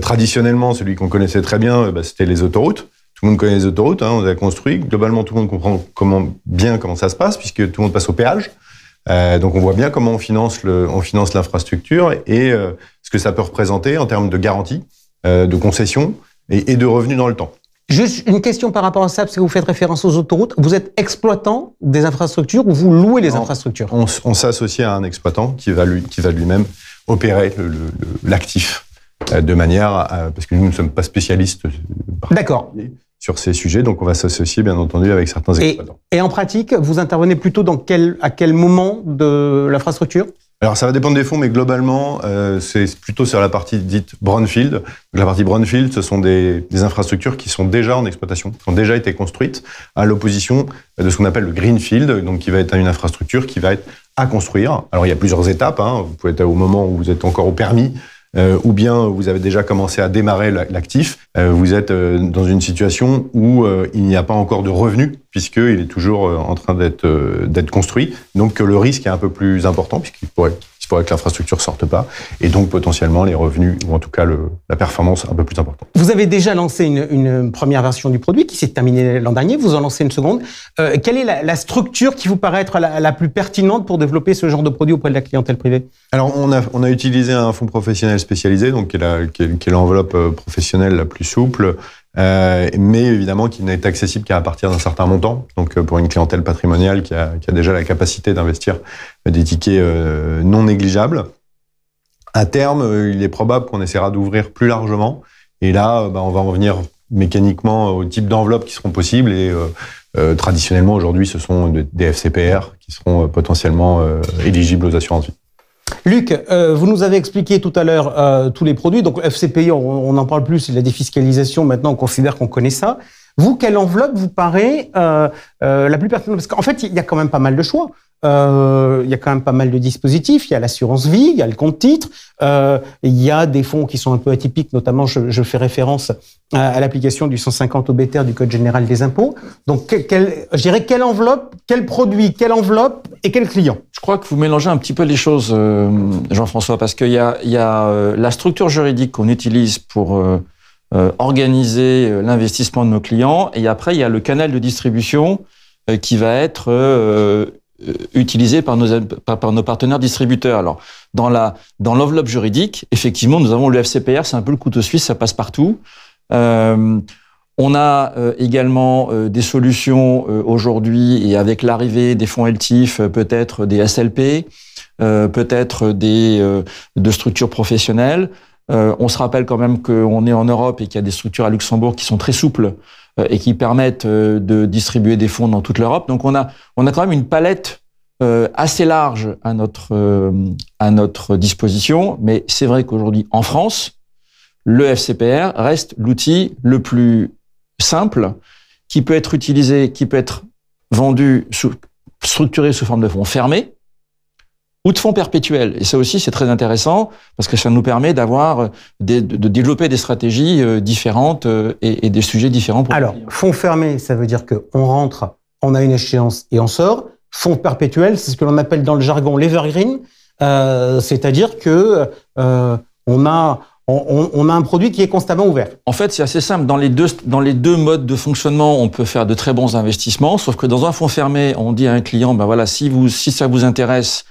Traditionnellement, celui qu'on connaissait très bien, c'était les autoroutes. Tout le monde connaît les autoroutes, on les a construits. Globalement, tout le monde comprend comment ça se passe, puisque tout le monde passe au péage. Donc on voit bien comment on finance l'infrastructure et ce que ça peut représenter en termes de garantie, de concession et de revenus dans le temps. Juste une question par rapport à ça, parce que vous faites référence aux autoroutes. Vous êtes exploitant des infrastructures ou vous louez les infrastructures? On s'associe à un exploitant qui va lui-même opérer l'actif de manière parce que nous ne sommes pas spécialistes sur ces sujets, donc on va s'associer bien entendu avec certains exploitants. Et en pratique, vous intervenez plutôt à quel moment de l'infrastructure? Alors ça va dépendre des fonds, mais globalement, c'est plutôt sur la partie dite brownfield. La partie brownfield, ce sont des infrastructures qui sont déjà en exploitation, qui ont déjà été construites, à l'opposition de ce qu'on appelle le greenfield, donc qui va être une infrastructure qui va être à construire. Alors il y a plusieurs étapes. Vous pouvez être au moment où vous êtes encore au permis, ou bien vous avez déjà commencé à démarrer l'actif. Vous êtes dans une situation où il n'y a pas encore de revenus, puisqu'il est toujours en train d'être construit. Donc le risque est un peu plus important, puisqu'il pourrait que l'infrastructure sorte pas, et donc potentiellement les revenus, ou en tout cas la performance un peu plus importante. Vous avez déjà lancé une première version du produit qui s'est terminée l'an dernier, vous en lancez une seconde. Quelle est la structure qui vous paraît être la plus pertinente pour développer ce genre de produit auprès de la clientèle privée? Alors on a utilisé un fonds professionnel spécialisé, donc qui est l'enveloppe professionnelle la plus souple, mais évidemment qui n'est accessible qu'à partir d'un certain montant. Donc pour une clientèle patrimoniale qui a déjà la capacité d'investir des tickets non négligeables. À terme, il est probable qu'on essaiera d'ouvrir plus largement. Et là, on va en venir mécaniquement au type d'enveloppes qui seront possibles. Et traditionnellement, aujourd'hui, ce sont des FCPR qui seront potentiellement éligibles aux assurances vie. Luc, vous nous avez expliqué tout à l'heure tous les produits. Donc FCPI, on n'en parle plus, c'est de la défiscalisation. Maintenant, on considère qu'on connaît ça. Vous, quelle enveloppe vous paraît la plus pertinente? Parce qu'en fait, il y a quand même pas mal de choix. Il y a quand même pas mal de dispositifs. Il y a l'assurance vie, il y a le compte titre, il y a des fonds qui sont un peu atypiques, notamment je fais référence à l'application du 150 OBTR du Code général des impôts. Donc, je dirais quelle enveloppe, quel produit, quelle enveloppe et quel client? Je crois que vous mélangez un petit peu les choses, Jean-François, parce qu'il y a la structure juridique qu'on utilise pour organiser l'investissement de nos clients, et après il y a le canal de distribution qui va être utilisé par nos partenaires distributeurs. Alors, dans l'enveloppe juridique, effectivement, nous avons le FCPR, c'est un peu le couteau suisse, ça passe partout. On a également des solutions aujourd'hui, et avec l'arrivée des fonds LTIF, peut-être des SLP, peut-être de structures professionnelles. On se rappelle quand même qu'on est en Europe et qu'il y a des structures à Luxembourg qui sont très souples et qui permettent de distribuer des fonds dans toute l'Europe. Donc on a quand même une palette assez large à notre disposition, mais c'est vrai qu'aujourd'hui en France, le FCPR reste l'outil le plus simple qui peut être utilisé, qui peut être vendu, structuré sous forme de fonds fermés ou de fonds perpétuels. Et ça aussi, c'est très intéressant parce que ça nous permet de développer des stratégies différentes et des sujets différents. Alors, fonds fermés, ça veut dire qu'on rentre, on a une échéance et on sort. Fonds perpétuels, c'est ce que l'on appelle dans le jargon l'evergreen, c'est-à-dire que on a un produit qui est constamment ouvert. En fait, c'est assez simple. Dans les deux modes de fonctionnement, on peut faire de très bons investissements, sauf que dans un fonds fermé, on dit à un client, voilà, si ça vous intéresse,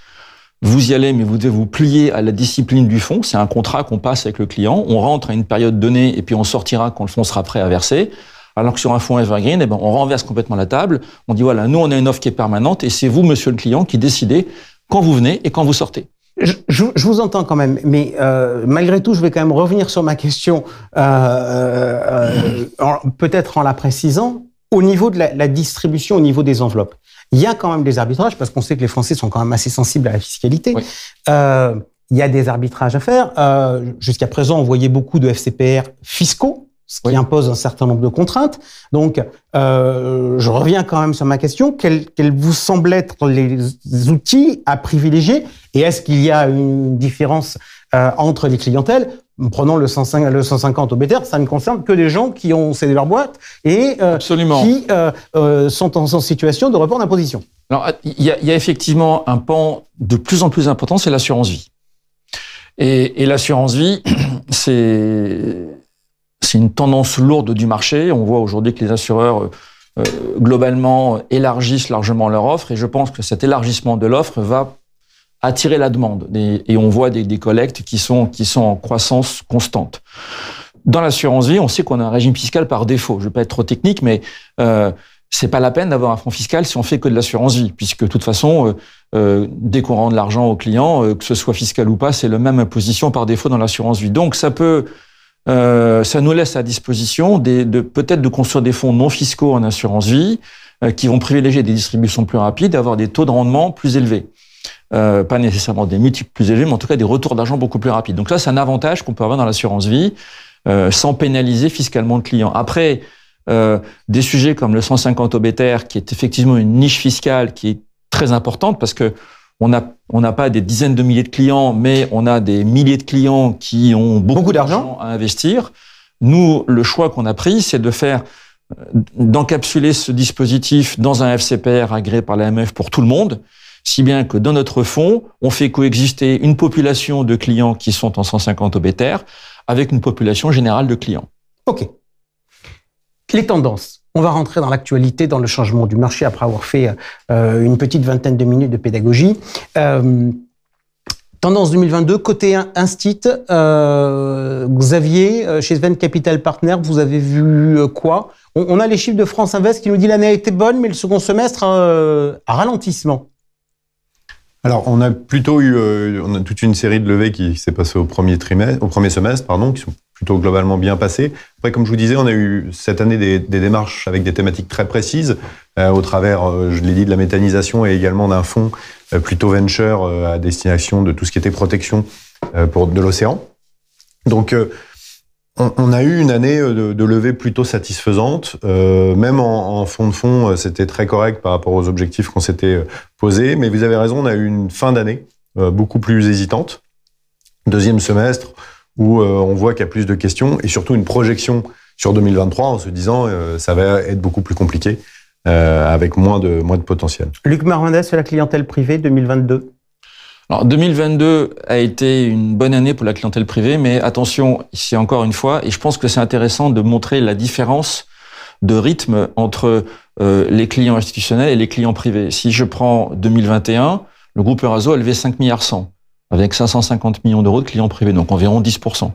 vous y allez, mais vous devez vous plier à la discipline du fonds. C'est un contrat qu'on passe avec le client. On rentre à une période donnée et puis on sortira quand le fonds sera prêt à verser. Alors que sur un fonds evergreen, on renverse complètement la table. On dit voilà, nous on a une offre qui est permanente et c'est vous, monsieur le client, qui décidez quand vous venez et quand vous sortez. Je vous entends quand même, mais malgré tout, je vais quand même revenir sur ma question, peut-être en la précisant, au niveau de la distribution, au niveau des enveloppes. Il y a quand même des arbitrages, parce qu'on sait que les Français sont quand même assez sensibles à la fiscalité. Oui. Il y a des arbitrages à faire. Jusqu'à présent, on voyait beaucoup de FCPR fiscaux, ce qui impose un certain nombre de contraintes. Donc, je reviens quand même sur ma question. Quels vous semblent être les outils à privilégier? Et est-ce qu'il y a une différence entre les clientèles? Prenons le 150 OBTR, ça ne concerne que des gens qui ont cédé leur boîte et qui sont en situation de report d'imposition. Alors, il y a effectivement un pan de plus en plus important, c'est l'assurance vie. Et l'assurance vie, c'est c'est une tendance lourde du marché. On voit aujourd'hui que les assureurs globalement élargissent largement leur offre, et je pense que cet élargissement de l'offre va attirer la demande. Et on voit des collectes qui sont en croissance constante. Dans l'assurance vie, on sait qu'on a un régime fiscal par défaut. Je ne vais pas être trop technique, mais c'est pas la peine d'avoir un fonds fiscal si on fait que de l'assurance vie, puisque de toute façon, dès qu'on rend de l'argent au client, que ce soit fiscal ou pas, c'est la même imposition par défaut dans l'assurance vie. Donc ça nous laisse à disposition peut-être de construire des fonds non fiscaux en assurance vie qui vont privilégier des distributions plus rapides, avoir des taux de rendement plus élevés. Pas nécessairement des multiples plus élevés, mais en tout cas des retours d'argent beaucoup plus rapides. Donc ça, c'est un avantage qu'on peut avoir dans l'assurance vie, sans pénaliser fiscalement le client. Après, des sujets comme le 150 obétaire, qui est effectivement une niche fiscale qui est très importante, parce que on n'a pas des dizaines de milliers de clients, mais on a des milliers de clients qui ont beaucoup d'argent à investir. Nous, le choix qu'on a pris, c'est d'encapsuler ce dispositif dans un FCPR agréé par l'AMF pour tout le monde, si bien que dans notre fonds, on fait coexister une population de clients qui sont en 150 obétaire avec une population générale de clients. OK. Les tendances. On va rentrer dans l'actualité, dans le changement du marché, après avoir fait une petite vingtaine de minutes de pédagogie. Tendance 2022, côté Instit, Xavier, chez Sven Capital Partners, vous avez vu quoi? On a les chiffres de France Invest qui nous dit l'année a été bonne, mais le second semestre, a ralentissement. Alors, on a plutôt on a toute une série de levées qui s'est passée au premier semestre, qui sont plutôt globalement bien passées. Après, comme je vous disais, on a eu cette année des démarches avec des thématiques très précises, au travers, je l'ai dit, de la méthanisation et également d'un fonds plutôt venture à destination de tout ce qui était protection de l'océan. Donc, on a eu une année de levée plutôt satisfaisante. Même en fonds de fonds, c'était très correct par rapport aux objectifs qu'on s'était posés. Mais vous avez raison, on a eu une fin d'année beaucoup plus hésitante. Deuxième semestre, où on voit qu'il y a plus de questions et surtout une projection sur 2023 en se disant ça va être beaucoup plus compliqué avec moins de potentiel. Luc Marmandès, sur la clientèle privée 2022. Alors 2022 a été une bonne année pour la clientèle privée, mais attention, ici encore une fois, et je pense que c'est intéressant de montrer la différence de rythme entre les clients institutionnels et les clients privés. Si je prends 2021, le groupe Eurazeau a levé 5,1 milliards avec 550 millions d'euros de clients privés, donc environ 10%.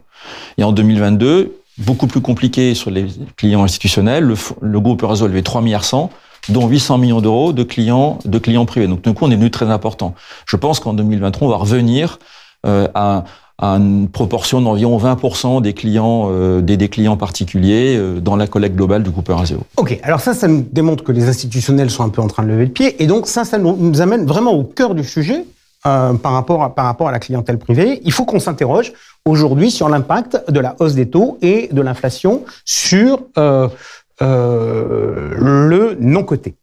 Et en 2022, beaucoup plus compliqué sur les clients institutionnels, le groupe Eurazeau a levé 3,1 milliards, dont 800 millions d'euros de clients privés. Donc, d'un coup, on est devenu très important. Je pense qu'en 2023, on va revenir à une proportion d'environ 20% des clients particuliers dans la collecte globale du groupe Eurazeau. OK. Alors ça nous démontre que les institutionnels sont un peu en train de lever le pied. Et donc, ça nous amène vraiment au cœur du sujet par rapport à la clientèle privée. Il faut qu'on s'interroge aujourd'hui sur l'impact de la hausse des taux et de l'inflation sur le non-coté.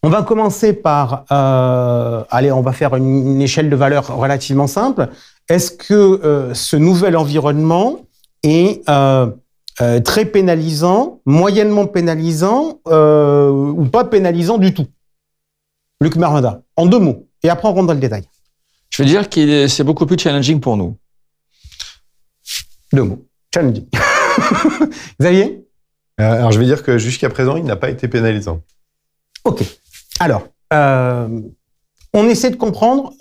On va commencer par, on va faire une échelle de valeur relativement simple. Est-ce que ce nouvel environnement est très pénalisant, moyennement pénalisant ou pas pénalisant du tout? Luc Marmanda, en 2 mots, et après on rentre dans le détail. Je veux dire que c'est beaucoup plus challenging pour nous. 2 mots, challenging. Xavier? Alors, je vais dire que jusqu'à présent, il n'a pas été pénalisant. OK. Alors, on essaie de comprendre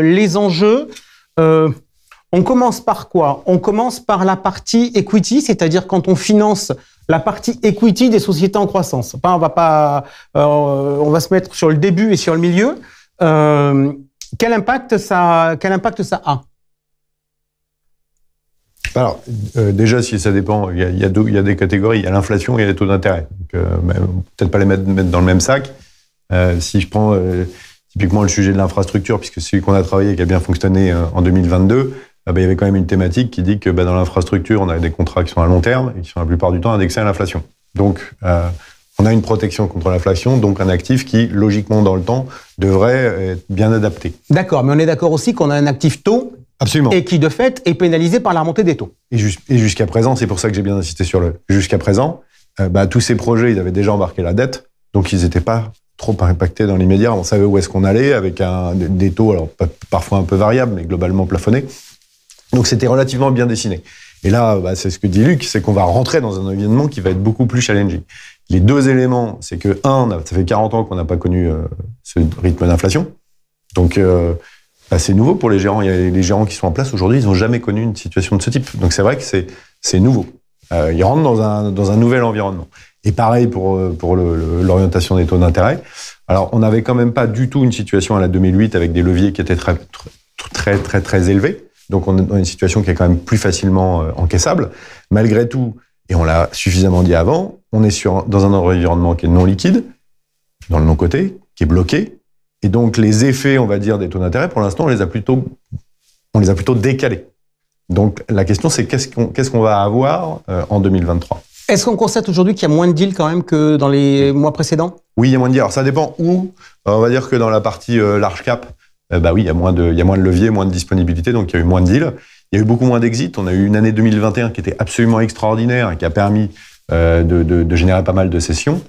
les enjeux. On commence par quoi? On commence par la partie equity, c'est-à-dire quand on finance la partie equity des sociétés en croissance. Enfin, on va se mettre sur le début et sur le milieu. Quel impact ça a? Alors, déjà, si ça dépend, il y a des catégories. Il y a l'inflation et il y a les taux d'intérêt. Donc, peut-être pas les mettre dans le même sac. Si je prends typiquement le sujet de l'infrastructure, puisque c'est celui qu'on a travaillé et qui a bien fonctionné en 2022, il y avait quand même une thématique qui dit que dans l'infrastructure, on a des contrats qui sont à long terme et qui sont la plupart du temps indexés à l'inflation. Donc, on a une protection contre l'inflation, donc un actif qui, logiquement, dans le temps, devrait être bien adapté. D'accord, mais on est d'accord aussi qu'on a un actif taux. Absolument. Et qui, de fait, est pénalisé par la remontée des taux. Et jusqu'à présent, c'est pour ça que j'ai bien insisté sur jusqu'à présent, tous ces projets, ils avaient déjà embarqué la dette, donc ils n'étaient pas trop impactés dans l'immédiat. On savait où est-ce qu'on allait, avec des taux, alors parfois un peu variables, mais globalement plafonnés. Donc c'était relativement bien dessiné. Et là, c'est ce que dit Luc, c'est qu'on va rentrer dans un environnement qui va être beaucoup plus challenging. Les deux éléments, c'est que, ça fait 40 ans qu'on n'a pas connu ce rythme d'inflation. Donc, c'est nouveau pour les gérants. Il y a les gérants qui sont en place aujourd'hui, ils n'ont jamais connu une situation de ce type. Donc, c'est vrai que c'est nouveau. Ils rentrent dans un nouvel environnement. Et pareil pour l'orientation des taux d'intérêt. Alors, on n'avait quand même pas du tout une situation à la 2008 avec des leviers qui étaient très, très, très, très élevés. Donc, on est dans une situation qui est quand même plus facilement encaissable. Malgré tout, et on l'a suffisamment dit avant, on est dans un environnement qui est non liquide, dans le non-coté, qui est bloqué. Et donc, les effets, on va dire, des taux d'intérêt, pour l'instant, on les a plutôt décalés. Donc, la question, c'est qu'est-ce qu'on va avoir en 2023 ? Est-ce qu'on constate aujourd'hui qu'il y a moins de deals quand même que dans les mois précédents ? Oui, il y a moins de deals. Alors, ça dépend où. On va dire que dans la partie large cap, oui, il y a moins de leviers, moins de disponibilité, donc il y a eu moins de deals. Il y a eu beaucoup moins d'exits. On a eu une année 2021 qui était absolument extraordinaire et qui a permis de générer pas mal de sessions.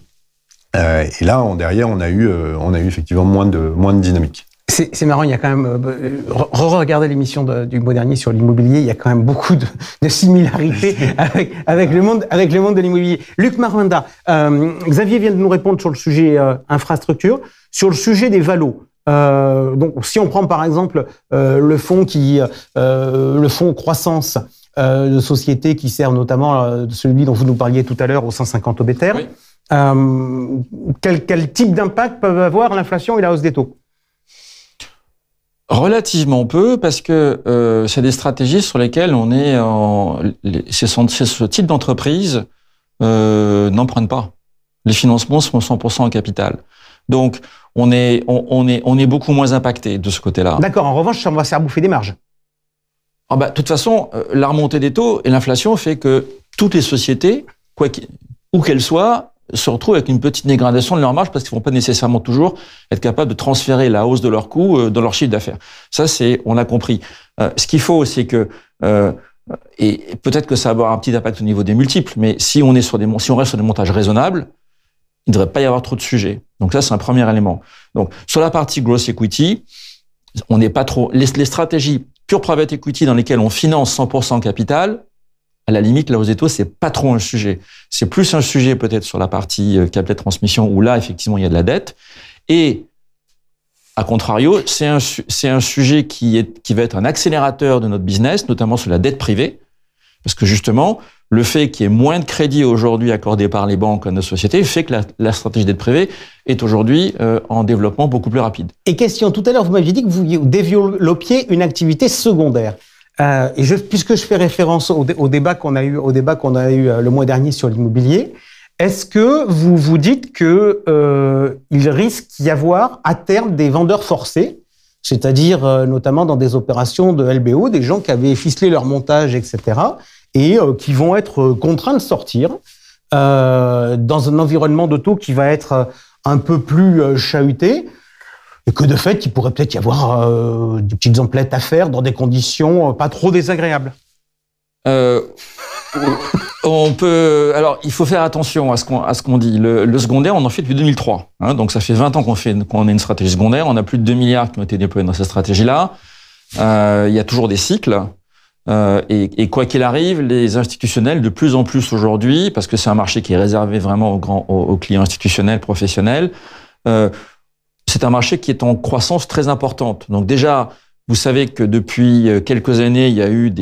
Et là, derrière, on a eu effectivement moins de dynamique. C'est marrant, il y a quand même... Regardez l'émission du mois dernier sur l'immobilier, il y a quand même beaucoup de similarités avec le monde de l'immobilier. Luc Maruenda, Xavier vient de nous répondre sur le sujet infrastructure, sur le sujet des valos. Donc, si on prend par exemple le fonds croissance de société qui sert notamment celui dont vous nous parliez tout à l'heure au 150 Obéter, oui. Quel type d'impact peuvent avoir l'inflation et la hausse des taux ? Relativement peu, parce que c'est des stratégies sur lesquelles on est ce type d'entreprise n'empruntent pas. Les financements sont 100% en capital. Donc, on est beaucoup moins impacté de ce côté-là. D'accord. En revanche, ça va se faire bouffer des marges. De toute façon, la remontée des taux et l'inflation fait que toutes les sociétés, où qu'elles soient, se retrouvent avec une petite dégradation de leur marge parce qu'ils ne vont pas nécessairement toujours être capables de transférer la hausse de leurs coûts dans leur chiffre d'affaires. Ça, on l'a compris. Ce qu'il faut, c'est que, et peut-être que ça va avoir un petit impact au niveau des multiples, mais si on reste sur des montages raisonnables, il ne devrait pas y avoir trop de sujets. Donc ça, c'est un premier élément. Donc, sur la partie gross equity, on n'est pas trop, les stratégies pure private equity dans lesquelles on finance 100% capital, à la limite, la hausse des taux, c'est pas trop un sujet. C'est plus un sujet peut-être sur la partie capital transmission où là, effectivement, il y a de la dette. Et, à contrario, c'est un sujet qui va être un accélérateur de notre business, notamment sur la dette privée. Parce que justement, le fait qu'il y ait moins de crédits aujourd'hui accordés par les banques à nos sociétés fait que la stratégie dette privée est aujourd'hui en développement beaucoup plus rapide. Et question, tout à l'heure, vous m'aviez dit que vous développiez une activité secondaire. Puisque je fais référence au débat qu'on a eu le mois dernier sur l'immobilier, est-ce que vous vous dites que il risque d'y avoir à terme des vendeurs forcés, c'est-à-dire notamment dans des opérations de LBO, des gens qui avaient ficelé leur montage, etc., et qui vont être contraints de sortir dans un environnement de taux qui va être un peu plus chahuté? Et que de fait, il pourrait peut-être y avoir des petites emplettes à faire dans des conditions pas trop désagréables. Alors, il faut faire attention à ce qu'on dit. Le secondaire, on en fait depuis 2003. Donc, ça fait 20 ans qu'on a une stratégie secondaire. On a plus de 2 milliards qui ont été déployés dans cette stratégie-là. Il y a toujours des cycles. Et quoi qu'il arrive, les institutionnels, de plus en plus aujourd'hui, parce que c'est un marché qui est réservé vraiment aux clients institutionnels, professionnels, c'est un marché qui est en croissance très importante. Donc déjà, vous savez que depuis quelques années, il y a eu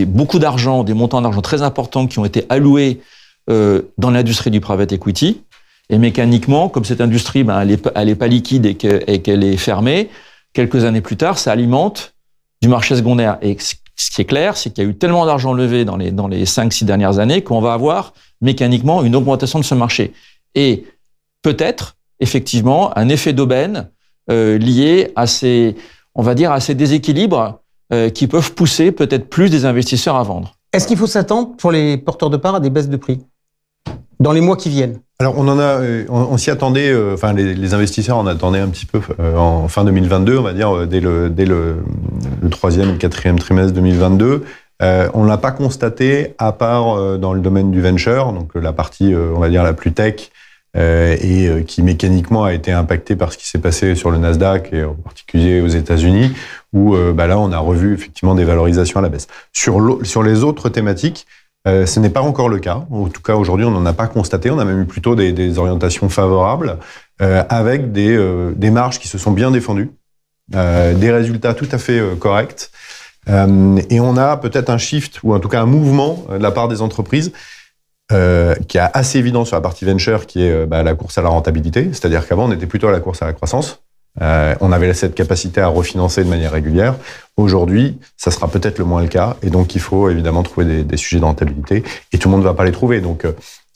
beaucoup d'argent, des montants d'argent très importants qui ont été alloués dans l'industrie du private equity. Et mécaniquement, comme cette industrie, elle est pas liquide et qu'elle est fermée, quelques années plus tard, ça alimente du marché secondaire. Et ce qui est clair, c'est qu'il y a eu tellement d'argent levé dans les 5-6 dernières années qu'on va avoir mécaniquement une augmentation de ce marché. Et peut-être effectivement un effet d'aubaine lié à ces déséquilibres qui peuvent pousser peut-être plus des investisseurs à vendre. Est-ce qu'il faut s'attendre pour les porteurs de parts à des baisses de prix dans les mois qui viennent? Alors on s'y attendait, les investisseurs en attendaient un petit peu en fin 2022, on va dire dès le troisième et le quatrième trimestre 2022. On l'a pas constaté à part dans le domaine du venture, donc la partie on va dire la plus tech. et qui mécaniquement a été impacté par ce qui s'est passé sur le Nasdaq et en particulier aux États-Unis, où là on a revu effectivement des valorisations à la baisse. Sur les autres thématiques, ce n'est pas encore le cas. En tout cas, aujourd'hui, on n'en a pas constaté. On a même eu plutôt des orientations favorables, avec des marges qui se sont bien défendues, des résultats tout à fait corrects. Et on a peut-être un shift, ou en tout cas un mouvement de la part des entreprises qui est assez évident sur la partie venture, qui est la course à la rentabilité. C'est-à-dire qu'avant, on était plutôt à la course à la croissance. On avait cette capacité à refinancer de manière régulière. Aujourd'hui, ça sera peut-être le moins le cas. Et donc, il faut évidemment trouver des sujets de rentabilité. Et tout le monde ne va pas les trouver. Donc,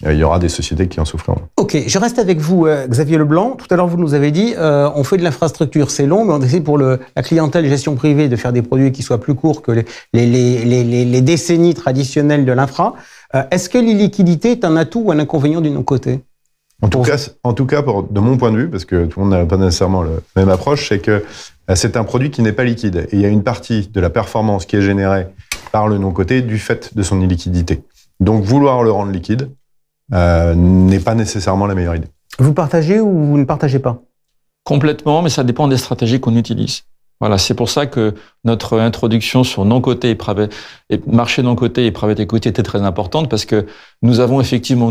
il y aura des sociétés qui en souffriront. Ok, je reste avec vous, Xavier Leblanc. Tout à l'heure, vous nous avez dit, on fait de l'infrastructure, c'est long, mais on essaie pour la clientèle gestion privée de faire des produits qui soient plus courts que les décennies traditionnelles de l'infra. Est-ce que l'illiquidité est un atout ou un inconvénient du non-côté ? En tout cas, de mon point de vue, parce que tout le monde n'a pas nécessairement la même approche, c'est que c'est un produit qui n'est pas liquide. Et il y a une partie de la performance qui est générée par le non-coté du fait de son illiquidité. Donc, vouloir le rendre liquide n'est pas nécessairement la meilleure idée. Vous partagez ou vous ne partagez pas ? Complètement, mais ça dépend des stratégies qu'on utilise. Voilà, c'est pour ça que notre introduction sur non-coté et marché non-coté et private equity était très importante, parce que nous avons effectivement,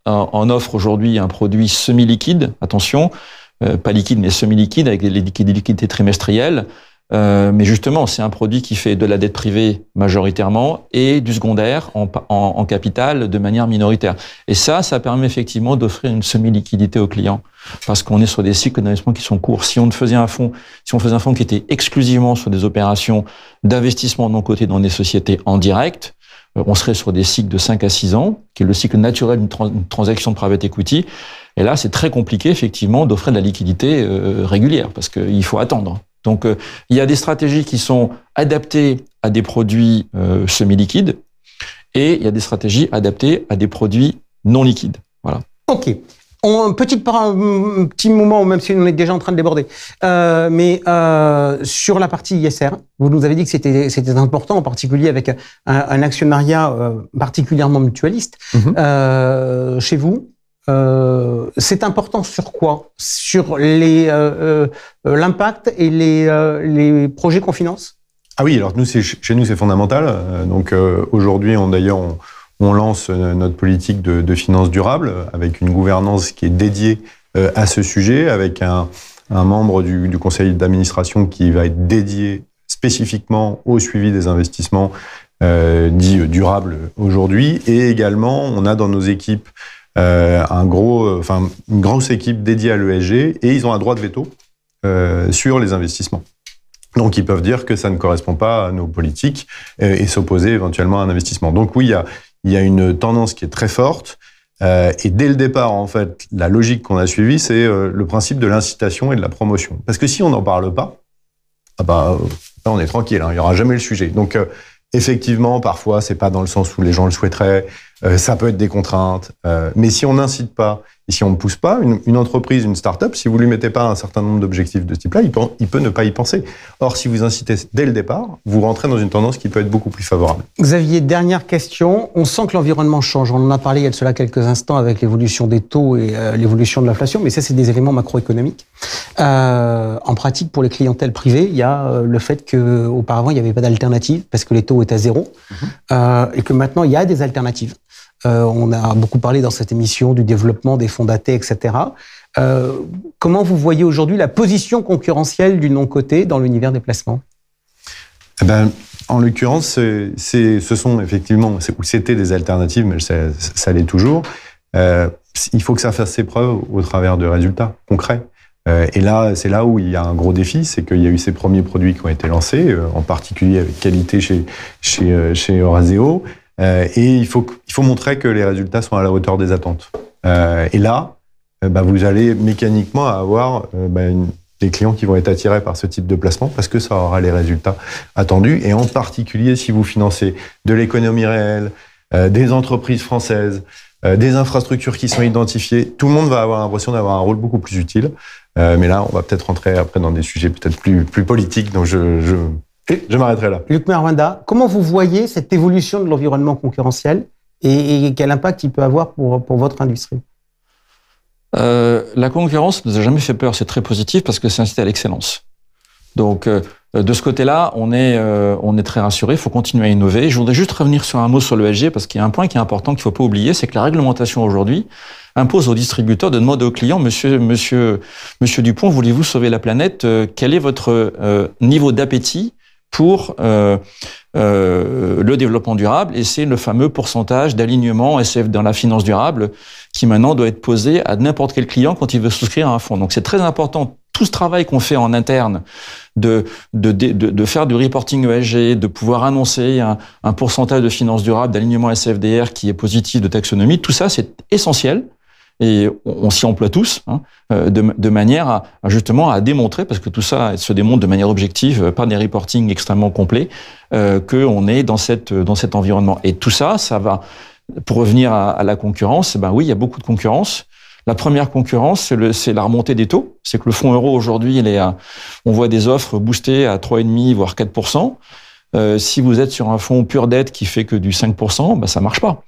en offre aujourd'hui un produit semi-liquide, attention, pas liquide mais semi-liquide, avec des liquidités trimestrielles, mais justement, c'est un produit qui fait de la dette privée majoritairement et du secondaire en capital de manière minoritaire. Et ça permet effectivement d'offrir une semi-liquidité aux clients, parce qu'on est sur des cycles d'investissement qui sont courts. Si on faisait un fonds qui était exclusivement sur des opérations d'investissement non coté dans des sociétés en direct, on serait sur des cycles de 5 à 6 ans, qui est le cycle naturel d'une transaction de private equity. Et là, c'est très compliqué, effectivement, d'offrir de la liquidité régulière, parce qu'il faut attendre. Donc, il y a des stratégies qui sont adaptées à des produits semi-liquides, et il y a des stratégies adaptées à des produits non liquides. Voilà. Ok. Un petit moment, même si on est déjà en train de déborder, mais sur la partie ISR, vous nous avez dit que c'était important, en particulier avec un actionnariat particulièrement mutualiste. Chez vous, c'est important sur quoi ? Sur l'impact et les projets qu'on finance ? Ah oui, alors chez nous c'est fondamental. Donc aujourd'hui, on lance notre politique de finances durables avec une gouvernance qui est dédiée à ce sujet, avec un membre du conseil d'administration qui va être dédié spécifiquement au suivi des investissements dits durables aujourd'hui. Et également, on a dans nos équipes une grosse équipe dédiée à l'ESG, et ils ont un droit de veto sur les investissements. Donc, ils peuvent dire que ça ne correspond pas à nos politiques et s'opposer éventuellement à un investissement. Donc oui, il y a une tendance qui est très forte. Et dès le départ, en fait, la logique qu'on a suivie, c'est le principe de l'incitation et de la promotion. Parce que si on n'en parle pas, là, on est tranquille, hein, il n'y aura jamais le sujet. Donc, effectivement, parfois, c'est pas dans le sens où les gens le souhaiteraient. Ça peut être des contraintes. Mais si on n'incite pas et si on ne pousse pas, une entreprise, une start-up, si vous lui mettez pas un certain nombre d'objectifs de ce type-là, il peut ne pas y penser. Or, si vous incitez dès le départ, vous rentrez dans une tendance qui peut être beaucoup plus favorable. Xavier, dernière question. On sent que l'environnement change. On en a parlé il y a de cela quelques instants avec l'évolution des taux et l'évolution de l'inflation, mais ça, c'est des éléments macroéconomiques. En pratique, pour les clientèles privées, il y a le fait qu'auparavant, il n'y avait pas d'alternative parce que les taux étaient à zéro, et que maintenant, il y a des alternatives. On a beaucoup parlé dans cette émission du développement des fonds datés, etc. Comment vous voyez aujourd'hui la position concurrentielle du non-coté dans l'univers des placements ? En l'occurrence, ce sont effectivement, c'était des alternatives, mais ça l'est toujours. Il faut que ça fasse ses preuves au travers de résultats concrets. Et là, c'est là où il y a un gros défi, c'est qu'il y a eu ces premiers produits qui ont été lancés, en particulier avec qualité chez Eurazeo. Et il faut montrer que les résultats sont à la hauteur des attentes. Et là, vous allez mécaniquement avoir des clients qui vont être attirés par ce type de placement parce que ça aura les résultats attendus. Et en particulier, si vous financez de l'économie réelle, des entreprises françaises, des infrastructures qui sont identifiées, tout le monde va avoir l'impression d'avoir un rôle beaucoup plus utile. Mais là, on va peut-être rentrer après dans des sujets peut-être plus politiques. Donc, je m'arrêterai là. Luc Merwenda, comment vous voyez cette évolution de l'environnement concurrentiel et quel impact il peut avoir pour votre industrie ? La concurrence ne nous a jamais fait peur, c'est très positif parce que c'est incité à l'excellence. Donc, de ce côté-là, on est très rassuré. Il faut continuer à innover. Je voudrais juste revenir sur un mot sur l'ESG parce qu'il y a un point qui est important qu'il ne faut pas oublier, c'est que la réglementation aujourd'hui impose aux distributeurs de demander aux clients, Monsieur Dupont, voulez-vous sauver la planète? Quel est votre niveau d'appétit pour le développement durable? Et c'est le fameux pourcentage d'alignement SF dans la finance durable qui maintenant doit être posé à n'importe quel client quand il veut souscrire à un fonds. Donc c'est très important, tout ce travail qu'on fait en interne de faire du reporting ESG, de pouvoir annoncer un pourcentage de finance durable, d'alignement SFDR qui est positif, de taxonomie, tout ça c'est essentiel. Et on s'y emploie tous, de manière à justement à démontrer, parce que tout ça se démontre de manière objective par des reportings extrêmement complets, qu'on est dans cet environnement. Et tout ça, ça va, pour revenir à la concurrence, ben oui, il y a beaucoup de concurrence. La première concurrence, c'est la remontée des taux. C'est que le fonds euro aujourd'hui, on voit des offres boostées à 3,5 voire 4%. Si vous êtes sur un fonds pure dette qui fait que du 5%, ben ça marche pas.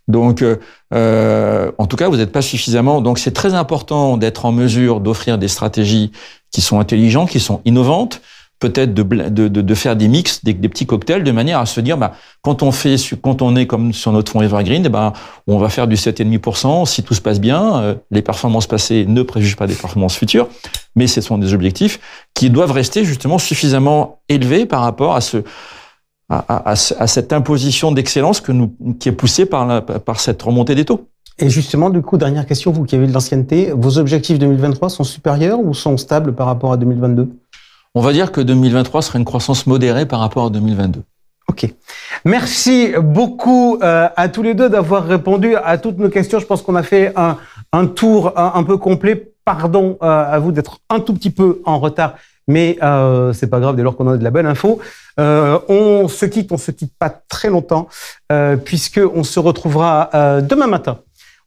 Donc, en tout cas, vous n'êtes pas suffisamment. Donc, c'est très important d'être en mesure d'offrir des stratégies qui sont intelligentes, qui sont innovantes, peut-être de faire des mix, des petits cocktails, de manière à se dire, bah, quand on est comme sur notre fonds Evergreen, ben, on va faire du 7,5%. Si tout se passe bien, les performances passées ne préjugent pas des performances futures, mais ce sont des objectifs qui doivent rester justement suffisamment élevés par rapport à cette imposition d'excellence qui est poussée par cette remontée des taux. Et justement, du coup, dernière question, vous qui avez de l'ancienneté, vos objectifs 2023 sont supérieurs ou sont stables par rapport à 2022? On va dire que 2023 sera une croissance modérée par rapport à 2022. Ok. Merci beaucoup à tous les deux d'avoir répondu à toutes nos questions. Je pense qu'on a fait un tour un peu complet. Pardon à vous d'être un tout petit peu en retard, mais c'est pas grave dès lors qu'on a de la bonne info. On se quitte pas très longtemps, puisque on se retrouvera demain matin.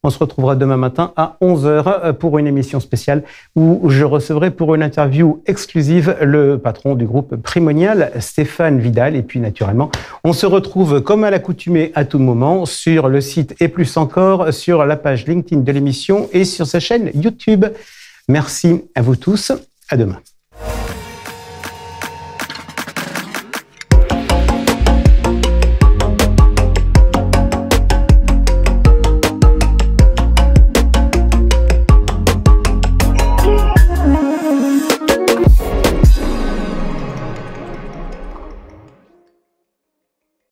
On se retrouvera demain matin à 11h pour une émission spéciale où je recevrai pour une interview exclusive le patron du groupe Primonial, Stéphane Vidal. Et puis naturellement, on se retrouve comme à l'accoutumée à tout moment sur le site et plus encore sur la page LinkedIn de l'émission et sur sa chaîne YouTube. Merci à vous tous. À demain.